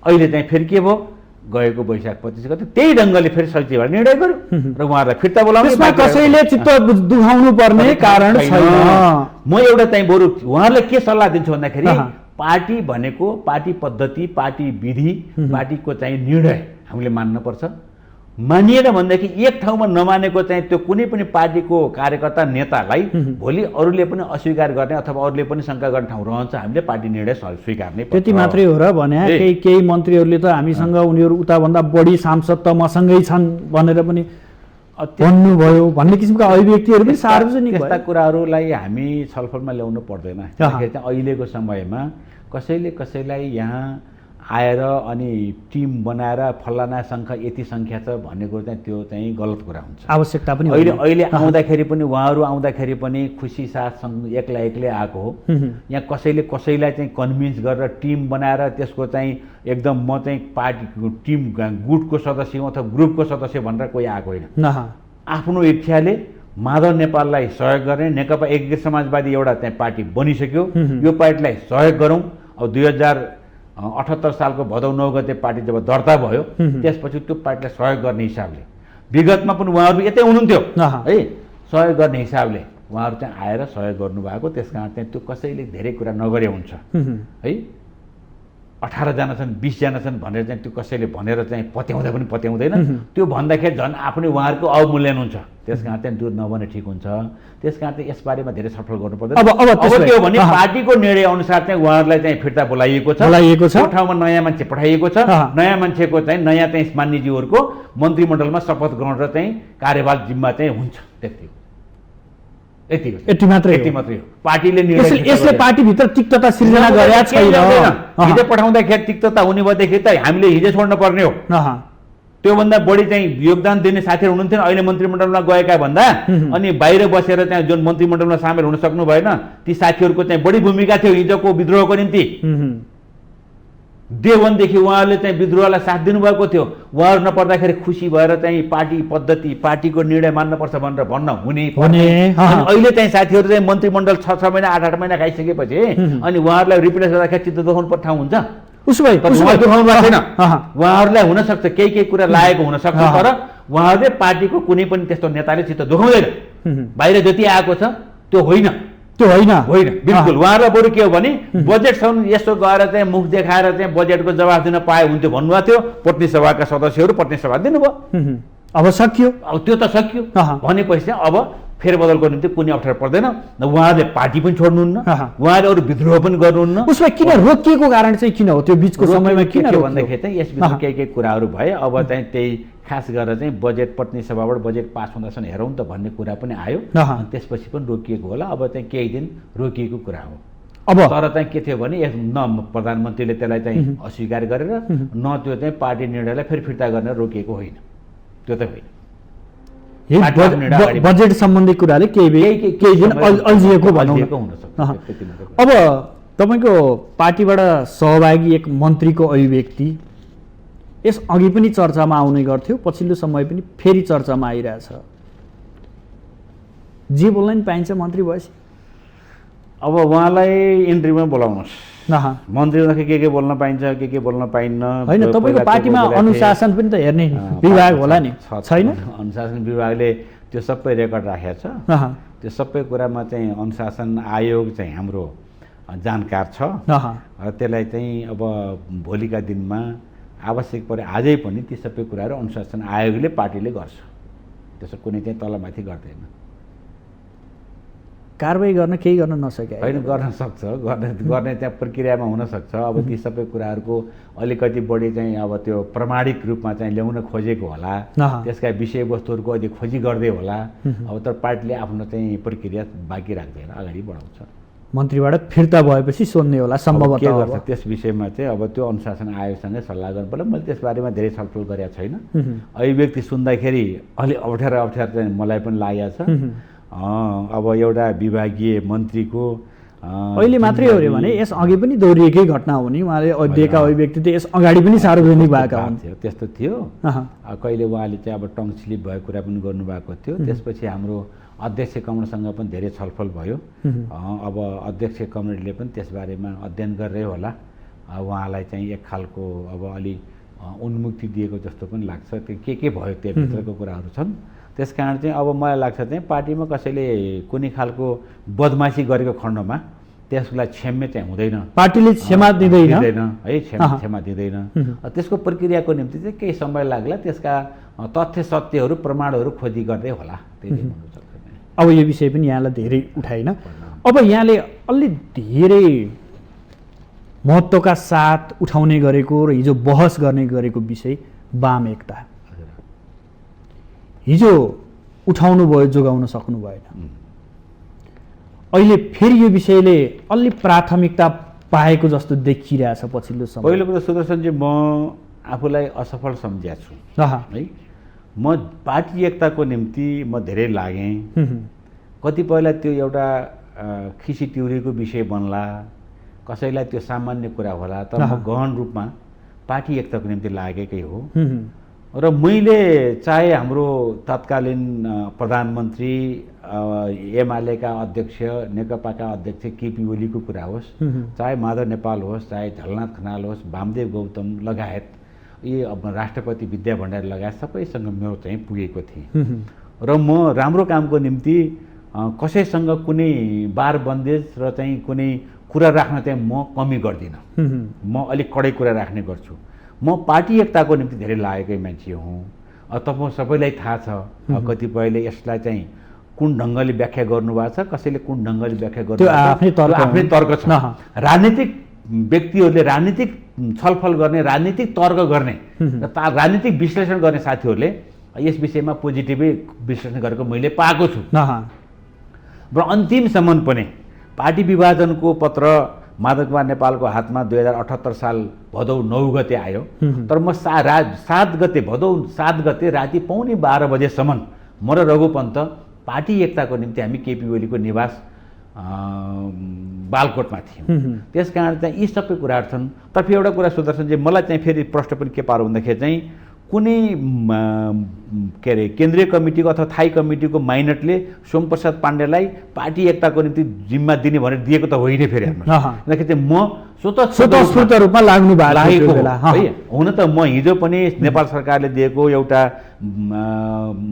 अहिले चाहिँ फेरि के भयो, गएको वैशाख 25 गते त्यही ढङ्गले फेरि सचिवालयले निर्णय गर्यो र उहाँहरूलाई फिर्ता बोलाउने। कसैले चित्त दुखाउनु पर्ने कारण छैन। म एउटा चाहिँ बरु उहाँहरूलाई के सल्लाह दिन्छु भन्दाखेरि पार्टी भनेको पार्टी पद्धति, पार्टी विधि, पार्टीको चाहिँ निर्णय हामीले मान्नुपर्छ। मानिएन भनेदेखि एक ठाउँमा नमानेको चाहिँ त्यो कुनै पनि पार्टीको कार्यकर्ता नेतालाई भोलि अरूले पनि अस्वीकार गर्ने अथवा अरूले पनि शङ्का गर्ने ठाउँ रहन्छ। हामीले पार्टी निर्णय स्वीकार्ने त्यति मात्रै हो र भने केही मन्त्रीहरूले त हामीसँग उनीहरू उताभन्दा बढी सांसद त मसँगै छन् भनेर पनि भन्नुभयो भन्ने किसिमका अभिव्यक्तिहरू पनि सार्वजनिक यस्ता कुराहरूलाई हामी छलफलमा ल्याउनु पर्दैन। किनकि चाहिँ अहिलेको समयमा कसैले कसैलाई यहाँ आएर अनि टिम बनाएर फलाना सङ्ख्या यति सङ्ख्या छ भन्ने कुरो चाहिँ त्यो चाहिँ गलत कुरा हुन्छ। आवश्यकता पनि अहिले आउँदाखेरि पनि उहाँहरू आउँदाखेरि पनि खुसी साथ एक्लै आएको हो। यहाँ कसैले कसैलाई चाहिँ कन्भिन्स गरेर टिम बनाएर त्यसको चाहिँ एकदम म चाहिँ पार्टीको टिम गुटको सदस्य हुँ अथवा ग्रुपको सदस्य भनेर कोही आएको होइन। आफ्नो इच्छाले माधव नेपाललाई सहयोग गर्ने नेकपा एकीकृत समाजवादी एउटा चाहिँ पार्टी बनिसक्यो, यो पार्टीलाई सहयोग गरौँ। अब 2078 सालको भदौ 9 गते पार्टी जब दर्ता भयो त्यसपछि त्यो पार्टीलाई सहयोग गर्ने हिसाबले विगतमा पनि उहाँहरू यतै हुनुहुन्थ्यो अहँ। है सहयोग गर्ने हिसाबले उहाँहरू चाहिँ आएर सहयोग गर्नुभएको। त्यस कारण चाहिँ त्यो कसैले धेरै कुरा नगरे हुन्छ है। 18 जना छन् 20 जना छन् भनेर चाहिँ त्यो कसैले भनेर चाहिँ पत्याउँदा पनि पत्याउँदैन। त्यो भन्दाखेरि झन् आफ्नै उहाँहरूको अवमूल्यन हुन्छ। त्यस कारण चाहिँ दूर नबने ठिक हुन्छ। त्यस कारण चाहिँ यसबारेमा धेरै छलफल गर्नु पर्दैन। अब के हो भने पार्टीको निर्णय अनुसार चाहिँ उहाँहरूलाई चाहिँ फिर्ता बोलाइएको छ। त्यो ठाउँमा नयाँ मान्छे पठाइएको छ। नयाँ मान्छेको चाहिँ नयाँ चाहिँ मान्यज्यूहरूको मन्त्रीमण्डलमा शपथ ग्रहण र चाहिँ कार्यभार जिम्मा चाहिँ हुन्छ। त्यति हो। यति मात्रै हो। पार्टीले निर्णय यसले पार्टीभित्र तिक्तता सिर्जना गरेका छैन। हिजो पठाउँदाखेरि तिक्तता हुने भएदेखि त हामीले हिजो छोड्नु पर्ने हो। त्योभन्दा बढी चाहिँ योगदान दिने साथीहरू हुनुहुन्थ्यो अहिले मन्त्रीमण्डलमा गएका भन्दा अनि बाहिर बसेर चाहिँ जुन मन्त्रीमण्डलमा सामेल हुन सक्नु भएन ती साथीहरूको चाहिँ बढी भूमिका थियो हिजोको विद्रोहको निम्ति। देवनदेखि उहाँहरूले चाहिँ विद्रोहलाई साथ दिनुभएको थियो। उहाँहरू नपर्दाखेरि खुसी भएर चाहिँ पार्टी पद्धति पार्टीको निर्णय मान्नुपर्छ भनेर भन्न हुने। अहिले चाहिँ साथीहरू चाहिँ मन्त्रीमण्डल 6 महिना 8 महिना खाइसकेपछि अनि उहाँहरूलाई रिप्लेस गर्दाखेरि चित्त दुखाउनु पर्ने ठाउँ हुन्छ। उहाँहरूलाई हुनसक्छ केही कुरा लागेको हुनसक्छ तर उहाँहरूले पार्टीको कुनै पनि त्यस्तो नेताले चित्त दुखाउँदैन। बाहिर जति आएको छ त्यो होइन बिल्कुल। उहाँहरूलाई बरु के हो भने बजेटसम्म यसो गएर चाहिँ मुख देखाएर चाहिँ बजेटको जवाफ दिन पाए हुन्थ्यो भन्नुभएको थियो। प्रतिनिधि सभाका सदस्यहरू प्रतिनिधि सभा दिनुभयो। अब सकियो। अब त्यो त सकियो भनेपछि चाहिँ अब फेरबदलको निम्ति कुनै अप्ठ्यारो पर्दैन। उहाँहरूले पार्टी पनि छोड्नुहुन्न। उहाँले अरू विद्रोह पनि गर्नुहुन्न। उसमा किन रोकिएको कारण चाहिँ किन हो? त्यो बिचको समयमा किन भन्दाखेरि चाहिँ यसबिच केही कुराहरू भए। अब चाहिँ त्यही खास गरेर चाहिँ बजेट प्रतिनिधि सभाबाट बजेट पास हुँदासम्म हेरौँ त भन्ने कुरा पनि आयो। त्यसपछि पनि रोकिएको होला। अब चाहिँ केही दिन रोकिएको कुरा हो। अब तर चाहिँ के थियो भने न प्रधानमन्त्रीले त्यसलाई चाहिँ अस्वीकार गरेर न त्यो चाहिँ पार्टी निर्णयलाई फेरि फिर्ता गरेर रोकिएको होइन। त्यो त होइन। बजेट सम्बन्धी कुराले केही दिन अल्झिएको हुनसक्छ। अब तपाईँको पार्टीबाट सहभागी एक मन्त्रीको अभिव्यक्ति यस अघि पनि चर्चामा आउने गर्थ्यो, पछिल्लो समय पनि फेरि चर्चामा आइरहेछ। जे बोल्न नि पाइन्छ मन्त्री भएपछि। अब उहाँलाई इन्टरभ्यूमा बोलाउनुहोस्। मन्त्री हुँदाखेरि के बोल्न पाइन्छ के बोल्न पाइन्न होइन। तपाईँको पार्टीमा अनुशासन पनि त हेर्ने विभाग होला नि छैन? अनुशासन विभागले त्यो सबै रेकर्ड राखेको छ। त्यो सबै कुरामा चाहिँ अनुशासन आयोग चाहिँ हाम्रो जानकार छ। त्यसलाई चाहिँ अब भोलिका दिनमा आवश्यक परे आजै पनि ती सबै कुराहरू अनुशासन आयोगले पार्टीले गर्छ। त्यसो कुनै चाहिँ तलमाथि गर्दैन। कारबाही गर्न केही गर्न नसके होइन, गर्न सक्छ। गर्ने त्यहाँ प्रक्रियामा हुनसक्छ। अब ती सबै कुराहरूको अलिकति बढी चाहिँ अब त्यो प्रमाणिक रूपमा चाहिँ ल्याउन खोजेको होला। त्यसका विषयवस्तुहरूको अहिले खोजी गर्दै होला। अब तर पार्टीले आफ्नो चाहिँ प्रक्रिया बाँकी राख्दैन, अगाडि बढाउँछ। मन्त्रीबाट फिर्ता भएपछि सोध्ने होला सम्भवतः। के गर्छ त्यस विषयमा चाहिँ अब त्यो अनुशासन आयोगसँगै सल्लाह गर्नु पर्ला। मैले त्यसबारेमा धेरै छलफल गरेको छैन। अभिव्यक्ति सुन्दाखेरि अलि अप्ठ्यारो चाहिँ मलाई पनि लागेको छ। अब एउटा विभागीय मन्त्रीको अहिले मात्रै हो अरे भने यस अघि पनि दोहोरिएकै घटना हो नि। उहाँले दिएका अभिव्यक्ति त यस अगाडि पनि सार्वजनिक भएका हुन्। त्यस्तो थियो। कहिले उहाँले चाहिँ अब टङ स्लिप भएको कुरा पनि गर्नुभएको थियो। त्यसपछि हाम्रो अध्यक्ष कमरेडसँग पनि धेरै छलफल भयो। अब अध्यक्ष कमरेडले पनि त्यसबारेमा अध्ययन गरेरै होला। उहाँलाई चाहिँ एक खालको अब अलि उन्मुक्ति दिएको जस्तो पनि लाग्छ। त्यो के भयो त्यहाँभित्रको कुराहरू छन्। त्यस कारण चाहिँ अब मलाई लाग्छ चाहिँ पार्टीमा कसैले कुनै खालको बदमासी गरेको खण्डमा त्यसलाई क्षम्य चाहिँ हुँदैन। पार्टीले क्षमा दिँदैन है, क्षमा दिँदैन। त्यसको प्रक्रियाको निम्ति चाहिँ केही समय लाग्ला। त्यसका तथ्य सत्यहरू प्रमाणहरू खोजी गर्दै होला। त्यही भन्नु सक्छ। अब यो विषय पनि यहाँलाई धेरै उठाएन। अब यहाँले अलि धेरै महत्त्वका साथ उठाउने गरेको र हिजो बहस गर्ने गरेको विषय वाम एकता। हिजो उठाउनु भयो, जोगाउन सक्नु भएन। अहिले फेरि यो विषयले अलि प्राथमिकता पाएको जस्तो देखिरहेछ पछिल्लो समय। पहिलो कुरा सुदर्शनजी, म आफूलाई असफल सम्झेको छु है। म पार्टी एकताको निम्ति म धेरै लागेँ। कतिपयलाई त्यो एउटा खिसी तिउरीको विषय बन्ला, कसैलाई त्यो सामान्य कुरा होला। तर म गहन रूपमा पार्टी एकताको निम्ति लागेकै हो। र मैले चाहे हाम्रो तत्कालीन प्रधानमन्त्री एमालेका अध्यक्ष नेकपाका अध्यक्ष केपी ओलीको कुरा होस्, चाहे माधव नेपाल होस्, चाहे झलनाथ खनाल होस्, वामदेव गौतम लगायत यी अब राष्ट्रपति विद्या भण्डारी लगायत सबैसँग मेरो चाहिँ पुगेको थिएँ र म राम्रो कामको निम्ति कसैसँग कुनै बार बन्देज र चाहिँ कुनै कुरा राख्न चाहिँ म कमी गर्दिनँ। म अलिक कडै कुरा राख्ने गर्छु। म पार्टी एकताको निम्ति धेरै लागेकै मान्छे हुँ। तपाईँ सबैलाई थाहा छ कतिपयले यसलाई चाहिँ कुन ढङ्गले व्याख्या गर्नुभएको छ, कसैले कुन ढङ्गले व्याख्या गर्नुभएको छ, आफ्नै तर्क छ। राजनीतिक व्यक्तिहरूले राजनीतिक छलफल गर्ने, राजनीतिक तर्क गर्ने र राजनीतिक विश्लेषण गर्ने साथीहरूले यस विषयमा पोजिटिभै विश्लेषण गरेको मैले पाएको छु। र अन्तिमसम्म पनि पार्टी विभाजनको पत्र माधव कुमार नेपालको हातमा 2078 साल भदौ 9 गते आयो। तर म 7 गते भदौ 7 गते राति 11:15 बजेसम्म म र रघु पन्त पार्टी एकताको निम्ति हामी केपी ओलीको निवास बालकोटमा थियौँ। त्यस कारण चाहिँ यी सबै कुराहरू छन्। तर एउटा कुरा सुदर्शनजी मलाई चाहिँ फेरि प्रश्न पनि के पारो भन्दाखेरि चाहिँ कुनै के अरे केन्द्रीय कमिटीको अथवा थाई कमिटीको माइनटले सोमप्रसाद पाण्डेलाई पार्टी एकताको निम्ति जिम्मा दिने भनेर दिएको त होइन। फेरि हेर्नुहोस् चाहिँ म स्वतस्फूर्त रूपमा लाग्नु भएको है। हुन त म हिजो पनि नेपाल सरकारले दिएको एउटा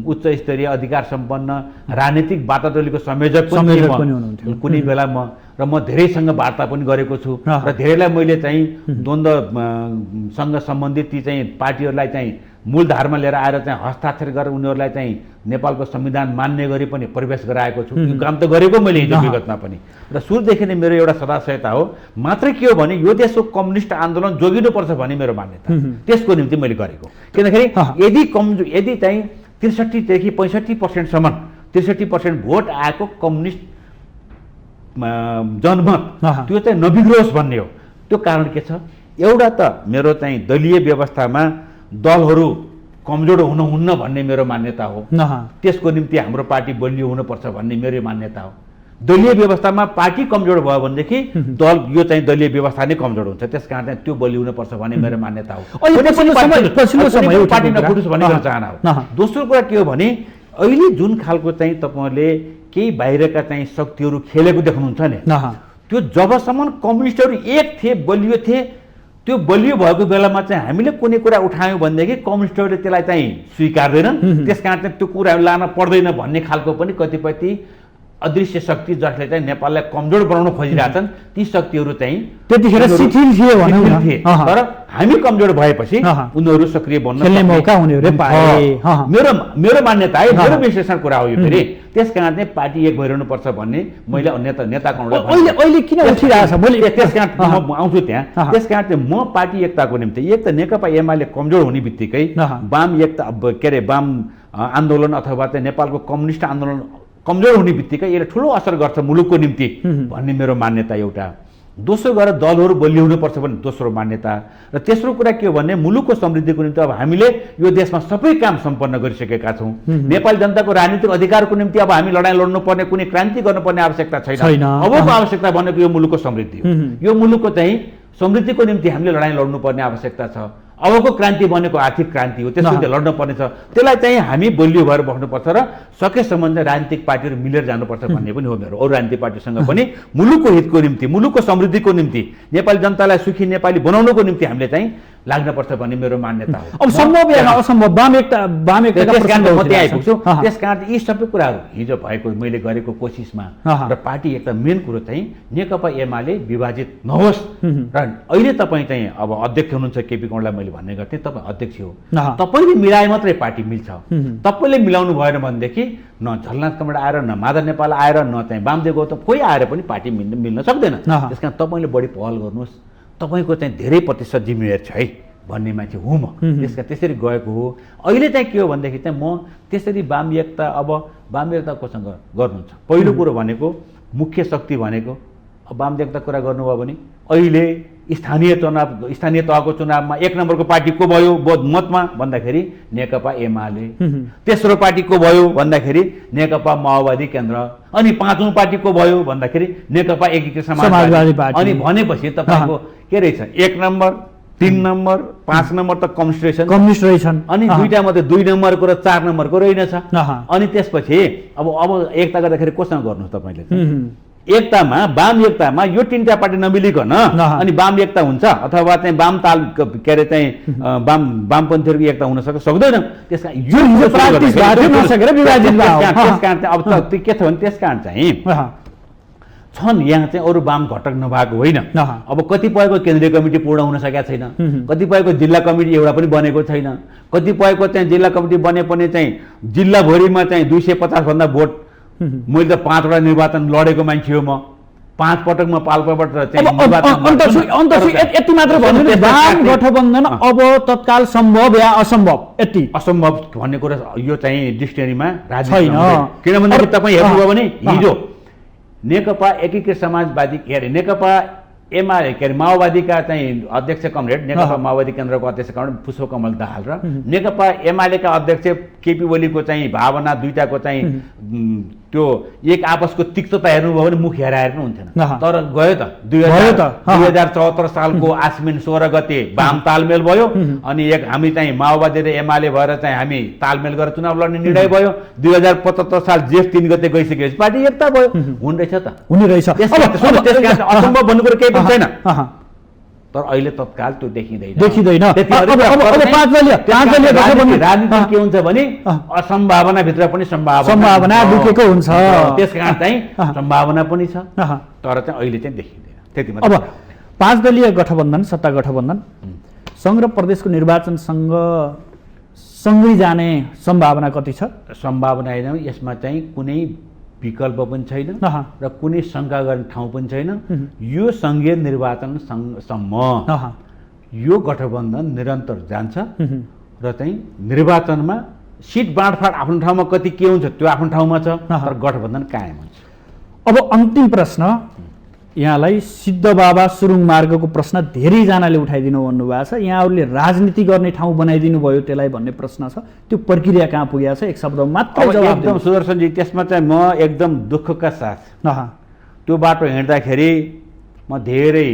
उच्च स्तरीय अधिकार सम्पन्न राजनीतिक वातावरणको संयोजक पनि कुनै बेला म धेरैसँग वार्ता पनि गरेको छु र धेरैलाई मैले चाहिँ द्वन्द्वसँग सम्बन्धित ती चाहिँ पार्टीहरूलाई चाहिँ मूलधारमा लिएर आएर चाहिँ हस्ताक्षर गरेर उनीहरूलाई चाहिँ नेपालको संविधान मान्ने गरी पनि प्रवेश गराएको छु। यो काम त गरेको मैले हिजो विगतमा पनि। र सुरुदेखि नै मेरो एउटा सदाशयता हो, मात्रै के हो भने यो देशको कम्युनिस्ट आन्दोलन जोगिनुपर्छ भन्ने मेरो मान्यता, त्यसको निम्ति मैले गरेको। किनखेरि यदि चाहिँ 63 देखि 65% 63% भोट आएको कम्युनिस्ट जनमत त्यो चाहिँ नबिग्रोस् भन्ने हो। त्यो कारण के छ, एउटा त मेरो चाहिँ दलीय व्यवस्थामा दलहरू कमजोर हुनुहुन्न भन्ने मेरो मान्यता हो। त्यसको निम्ति हाम्रो पार्टी बलियो हुनुपर्छ भन्ने मेरो मान्यता हो। दलीय व्यवस्थामा पार्टी कमजोर भयो भनेदेखि दल यो चाहिँ दलीय व्यवस्था नै कमजोर हुन्छ। त्यस कारण चाहिँ त्यो बलियो हुनुपर्छ भन्ने मेरो मान्यता हो। पार्टी नफुटोस् भन्ने मेरो चाहना हो। दोस्रो कुरा के हो भने अहिले जुन खालको चाहिँ तपाईँहरूले केही बाहिरका चाहिँ शक्तिहरू खेलेको देख्नुहुन्छ नि, त्यो जबसम्म कम्युनिस्टहरू एक थिए, बलियो थिए, त्यो बलियो भएको बेलामा चाहिँ हामीले कुनै कुरा उठायौँ भनेदेखि कम्युनिस्टहरूले त्यसलाई चाहिँ स्वीकार्दैनन्। त्यस कारण चाहिँ त्यो कुराहरू लान पर्दैन भन्ने खालको पनि कतिपय ती अदृश्य शक्ति जसले चाहिँ नेपाललाई कमजोर बनाउन खोजिरहेछन् ती शक्तिहरू चाहिँ त्यतिखेर शिथिल थिए। तर हामी कमजोर भएपछि उनीहरू सक्रिय बन्न मौका उनीहरूले पाए। मेरो मान्यता है, मेरो विश्लेषण कुरा हो यो। फेरि त्यस कारण चाहिँ पार्टी एक भइरहनुपर्छ भन्ने मैले नेताकर्मीलाई अहिले किन उठिरहेछ मैले त्यस कारण म आउँछु त्यहाँ। त्यस कारण चाहिँ म पार्टी एकताको निम्ति एक त नेकपा एमाले कमजोर हुने बित्तिकै वाम एकता के अरे वाम आन्दोलन अथवा चाहिँ नेपालको कम्युनिस्ट आन्दोलन कमजोर हुने बित्तिकै यसले ठुलो असर गर्छ मुलुकको निम्ति भन्ने मेरो मान्यता एउटा। दोस्रो गरेर दलहरू बलियो हुनुपर्छ भन्ने दोस्रो मान्यता। र तेस्रो कुरा के हो भने मुलुकको समृद्धिको निम्ति अब हामीले यो देशमा सबै काम सम्पन्न गरिसकेका छौँ। नेपाली जनताको राजनीतिक अधिकारको निम्ति अब हामी लडाइँ लड्नुपर्ने, कुनै क्रान्ति गर्नुपर्ने आवश्यकता छैन। अबको आवश्यकता भनेको यो मुलुकको समृद्धि हो। यो मुलुकको चाहिँ समृद्धिको निम्ति हामीले लडाइँ लड्नुपर्ने आवश्यकता छ। अबको क्रान्ति भनेको आर्थिक क्रान्ति हो, त्यसको निम्ति लड्न पर्नेछ। त्यसलाई चाहिँ हामी बलियो भएर बस्नुपर्छ र सकेसम्म चाहिँ राजनीतिक पार्टीहरू मिलेर जानुपर्छ भन्ने पनि हो मेरो। अरू राजनीतिक पार्टीसँग पनि मुलुकको हितको निम्ति, मुलुकको समृद्धिको निम्ति, नेपाली जनतालाई सुखी नेपाली बनाउनको निम्ति हामीले चाहिँ लाग्नुपर्छ भन्ने मेरो मान्यता हो। अब सम्भव या असम्भव वाम एकता आइपुग्छु। त्यस कारण यी सबै कुराहरू हिजो भएको मैले गरेको कोसिसमा र पार्टी एकता मेन कुरो चाहिँ नेकपा एमाले विभाजित नहोस्। र अहिले तपाईँ चाहिँ अब अध्यक्ष हुनुहुन्छ केपी गौँडालाई मैले भन्ने गर्थेँ, तपाईँ अध्यक्ष हो, तपाईँले मिलाए मात्रै पार्टी मिल्छ। तपाईँले मिलाउनु भएन भनेदेखि न झलनाथ कमरेड आएर, न माधव नेपाल आएर, न चाहिँ वामदेव गौतम कोही आएर पनि पार्टी मिल्न सक्दैन। त्यस कारण तपाईँले बढी पहल गर्नुहोस्। तपाईँको चाहिँ धेरै प्रतिशत जिम्मेवारी छ है भन्ने मान्छे हुँ म। त्यसरी गएको हो। अहिले चाहिँ के हो भनेदेखि चाहिँ म त्यसरी वाम एकता, अब वाम एकता कोसँग गर्नुहुन्छ। पहिलो कुरो भनेको मुख्य शक्ति भनेको वाम एकता कुरा गर्नुभयो भने अहिले स्थानीय तहको चुनावमा 1 नम्बरको पार्टी को भयो मतमा भन्दाखेरि नेकपा एमाले, तेस्रो पार्टी को भयो भन्दाखेरि नेकपा माओवादी केन्द्र, अनि 5औं पार्टी को भयो भन्दाखेरि नेकपा एकीकृत समाजवादी पार्टी। अनि भनेपछि तपाईँको के रहेछ 1 नम्बर, 3 नम्बर, 5 नम्बर त कम्युनिस्ट रहेछन्, अनि दुईटा मात्रै 2 नम्बरको र 4 नम्बरको रहेनछ। अनि त्यसपछि अब एकता गर्दाखेरि कोसँग गर्नुहोस् तपाईँले? एकतामा वाम एकतामा यो तीनटा पार्टी नमिलिकन अनि वाम एकता हुन्छ अथवा चाहिँ वाम ताल के अरे चाहिँ वामपन्थीहरूको एकता हुन सक्दैन। त्यसका यो प्र्याक्टिस भएको नसकेर विभाजित भयो। त्यस कारण चाहिँ अब त के छ भने त्यस कारण चाहिँ छन् यहाँ चाहिँ अरू वाम घटक नभएको होइन। अब कतिपयको केन्द्रीय कमिटी पूर्ण हुन सकेका छैन, कतिपयको जिल्ला कमिटी एउटा पनि बनेको छैन, कतिपयको चाहिँ जिल्ला कमिटी बने पनि चाहिँ जिल्लाभरिमा चाहिँ 250 भन्दा भोट मैले त 5वटा निर्वाचन लडेको मान्छे हो। म 5 पटकमा पाल्पाबाट चाहिँ यति मात्र भन्नु वाम गठबन्धन अब तत्काल सम्भव या असम्भव? यति असम्भव भन्ने कुरा यो चाहिँ डिक्सनरीमा छैन। किनभने तपाईँ हेर्नुभयो भने हिजो नेकपा एकीकृत समाजवादी के अरे नेकपा एमाले के अरे माओवादीका चाहिँ अध्यक्ष कमरेड नेकपा माओवादी केन्द्रको अध्यक्ष कमरेड पुष्पकमल दाहाल र नेकपा एमालेका अध्यक्ष केपी ओलीको चाहिँ भावना दुईटाको चाहिँ त्यो एक आपसको तिक्तता हेर्नुभयो भने मुख हेराएर पनि हुन्थेन। तर गयो त 2074 सालको आश्विन 16 गते वाम तालमेल भयो अनि एक हामी चाहिँ माओवादी र एमाले भएर चाहिँ हामी तालमेल गरेर चुनाव लड्ने निर्णय भयो। 2075 साल जेठ 3 गते गइसकेपछि पार्टी एकता भयो। हुने रहेछ त हुने रहेछ। असम्भव भन्ने कुरा केही पनि छैन। तर अहिले तत्काल त्यो देखिँदैन। राजनीति के हुन्छ भने असम्भावनाभित्र पनि सम्भावना लुकेको हुन्छ। त्यस कारण चाहिँ सम्भावना पनि छ तर चाहिँ अहिले चाहिँ देखिँदैन। त्यति मात्र। अब 5 दलीय गठबन्धन सत्ता गठबन्धन संघ र प्रदेशको निर्वाचनसँग सँगै जाने सम्भावना कति छ? सम्भावना होइन, यसमा चाहिँ कुनै विकल्प पनि छैन र कुनै शङ्का गर्ने ठाउँ पनि छैन। यो सङ्घीय निर्वाचनसम्म यो गठबन्धन निरन्तर जान्छ र चाहिँ निर्वाचनमा सिट बाँडफाँड आफ्नो ठाउँमा कति के हुन्छ त्यो आफ्नो ठाउँमा छ तर गठबन्धन कायम हुन्छ। अब अन्तिम प्रश्न यहाँलाई सिद्धबाबा सुरुङ मार्गको प्रश्न धेरैजनाले उठाइदिनु भन्नुभएको छ। यहाँहरूले राजनीति गर्ने ठाउँ बनाइदिनु भयो त्यसलाई भन्ने प्रश्न छ। त्यो प्रक्रिया कहाँ पुगेको छ? एक शब्दमा मात्र जवाफ एकदम सुदर्शनजी त्यसमा चाहिँ म एकदम दुःखका साथ त्यो बाटो हिँड्दाखेरि म धेरै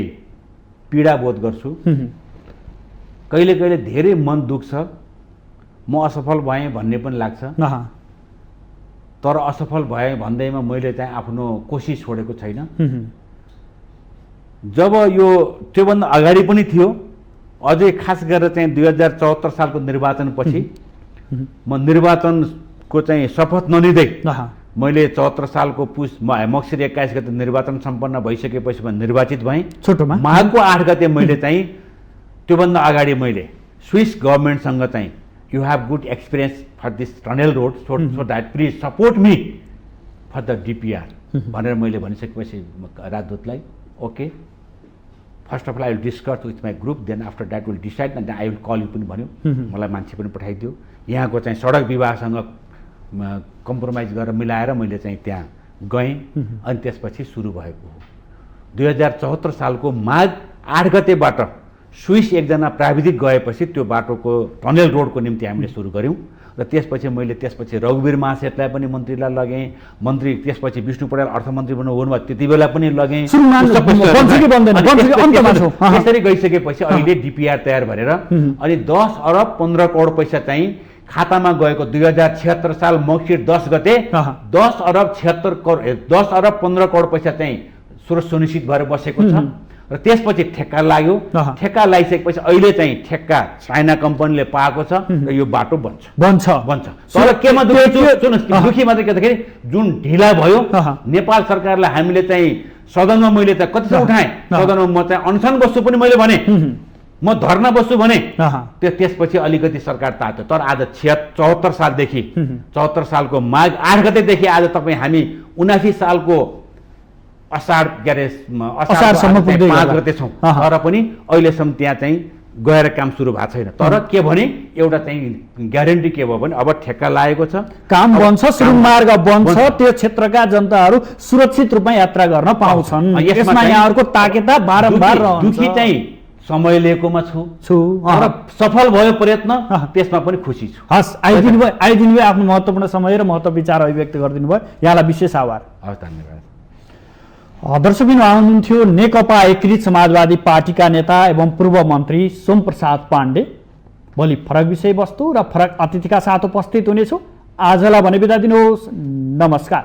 पीडा बोध गर्छु। कहिले कहिले धेरै मन दुख्छ, म असफल भएँ भन्ने पनि लाग्छ। तर असफल भएँ भन्दैमा मैले चाहिँ आफ्नो कोसिस छोडेको छैन। जब यो त्योभन्दा अगाडि पनि थियो, अझै खास गरेर चाहिँ 2074 सालको निर्वाचनपछि म निर्वाचनको चाहिँ शपथ नलिँदै मैले 74 सालको मक्सिर 21 गते निर्वाचन सम्पन्न भइसकेपछि म निर्वाचित भएँ। छोटोमा माघको 8 गते मैले चाहिँ त्योभन्दा अगाडि मैले स्विस गभर्मेन्टसँग चाहिँ you have good experience for this tunnel road so that please support me for the DPR भनेर मैले भनिसकेपछि राजदूतलाई okay first of all I will discuss with my group then after that will decide and I will call you पनि भन्यो। मलाई मान्छे पनि पठाइदियो। यहाँको चाहिँ सडक विभागसँग कम्प्रोमाइज गरेर मिलाएर मैले चाहिँ त्यहाँ गएँ अनि त्यसपछि सुरु भएको हो। 2074 सालको माघ 8 गतेबाट स्विस एकजना प्राविधिक गएपछि त्यो बाटोको टनल रोडको निम्ति हामीले सुरु गऱ्यौँ र त्यसपछि मैले रघुवीर महासेठलाई पनि मन्त्रीलाई लगेँ। मन्त्री त्यसपछि विष्णु पौडेल अर्थमन्त्री हुनुभयो त्यति बेला पनि लगेँ। त्यसरी गइसकेपछि अहिले डिपिआर तयार भरेर अनि 10 अरब 15 करोड पैसा चाहिँ खातामा गएको 2076 साल मक्सिर 10 गते 10 अरब 15 करोड पैसा चाहिँ स्रोत सुनिश्चित भएर बसेको छ र त्यसपछि ठेक्का लाग्यो। ठेक्का लागिसकेपछि अहिले चाहिँ ठेक्का चाइना कम्पनीले पाएको छ र यो बाटो बन्छ। तर केमा दुखी मात्रै के भन्दाखेरि जुन ढिला भयो नेपाल सरकारलाई हामीले चाहिँ सदनमा मैले त कति उठाएँ, सदनमा म चाहिँ अनसन बस्छु पनि मैले भने, म धर्ना बस्छु भने त्यसपछि अलिकति सरकार तात्यो। तर आज 74 सालदेखि 74 सालको माघ 8 गतेदेखि आज तपाईँ हामी 79 सालको असार 5 गते छौँ तर पनि अहिलेसम्म त्यहाँ चाहिँ गएर काम सुरु भएको छैन। तर के भने एउटा चाहिँ ग्यारेन्टी के भयो भने अब ठेक्का लागेको छ, काम बन्छ, सुरुङ मार्ग बन्छ, त्यो क्षेत्रका जनताहरू सुरक्षित रूपमा यात्रा गर्न पाउँछन्। यसमा यहाँहरूको ताकेता बारम्बार रहन्छ। दुखी चाहिँ समय लिएकोमा छु तर सफल भयो प्रयत्न त्यसमा पनि खुसी छु। हस्, आइदिनु भयो आफ्नो महत्त्वपूर्ण समय र महत्त्व विचार अभिव्यक्त गरिदिनु भयो। यहाँलाई विशेष आभार। हस्, धन्यवाद। दर्शकबिन हुनुहुन्थ्यो नेकपा एकीकृत समाजवादी पार्टीका नेता एवं पूर्व मन्त्री सोमप्रसाद पाण्डे। भोलि फरक विषयवस्तु र फरक अतिथिका साथ उपस्थित हुनेछु। आजलाई भने बिदा दिनुहोस्। नमस्कार।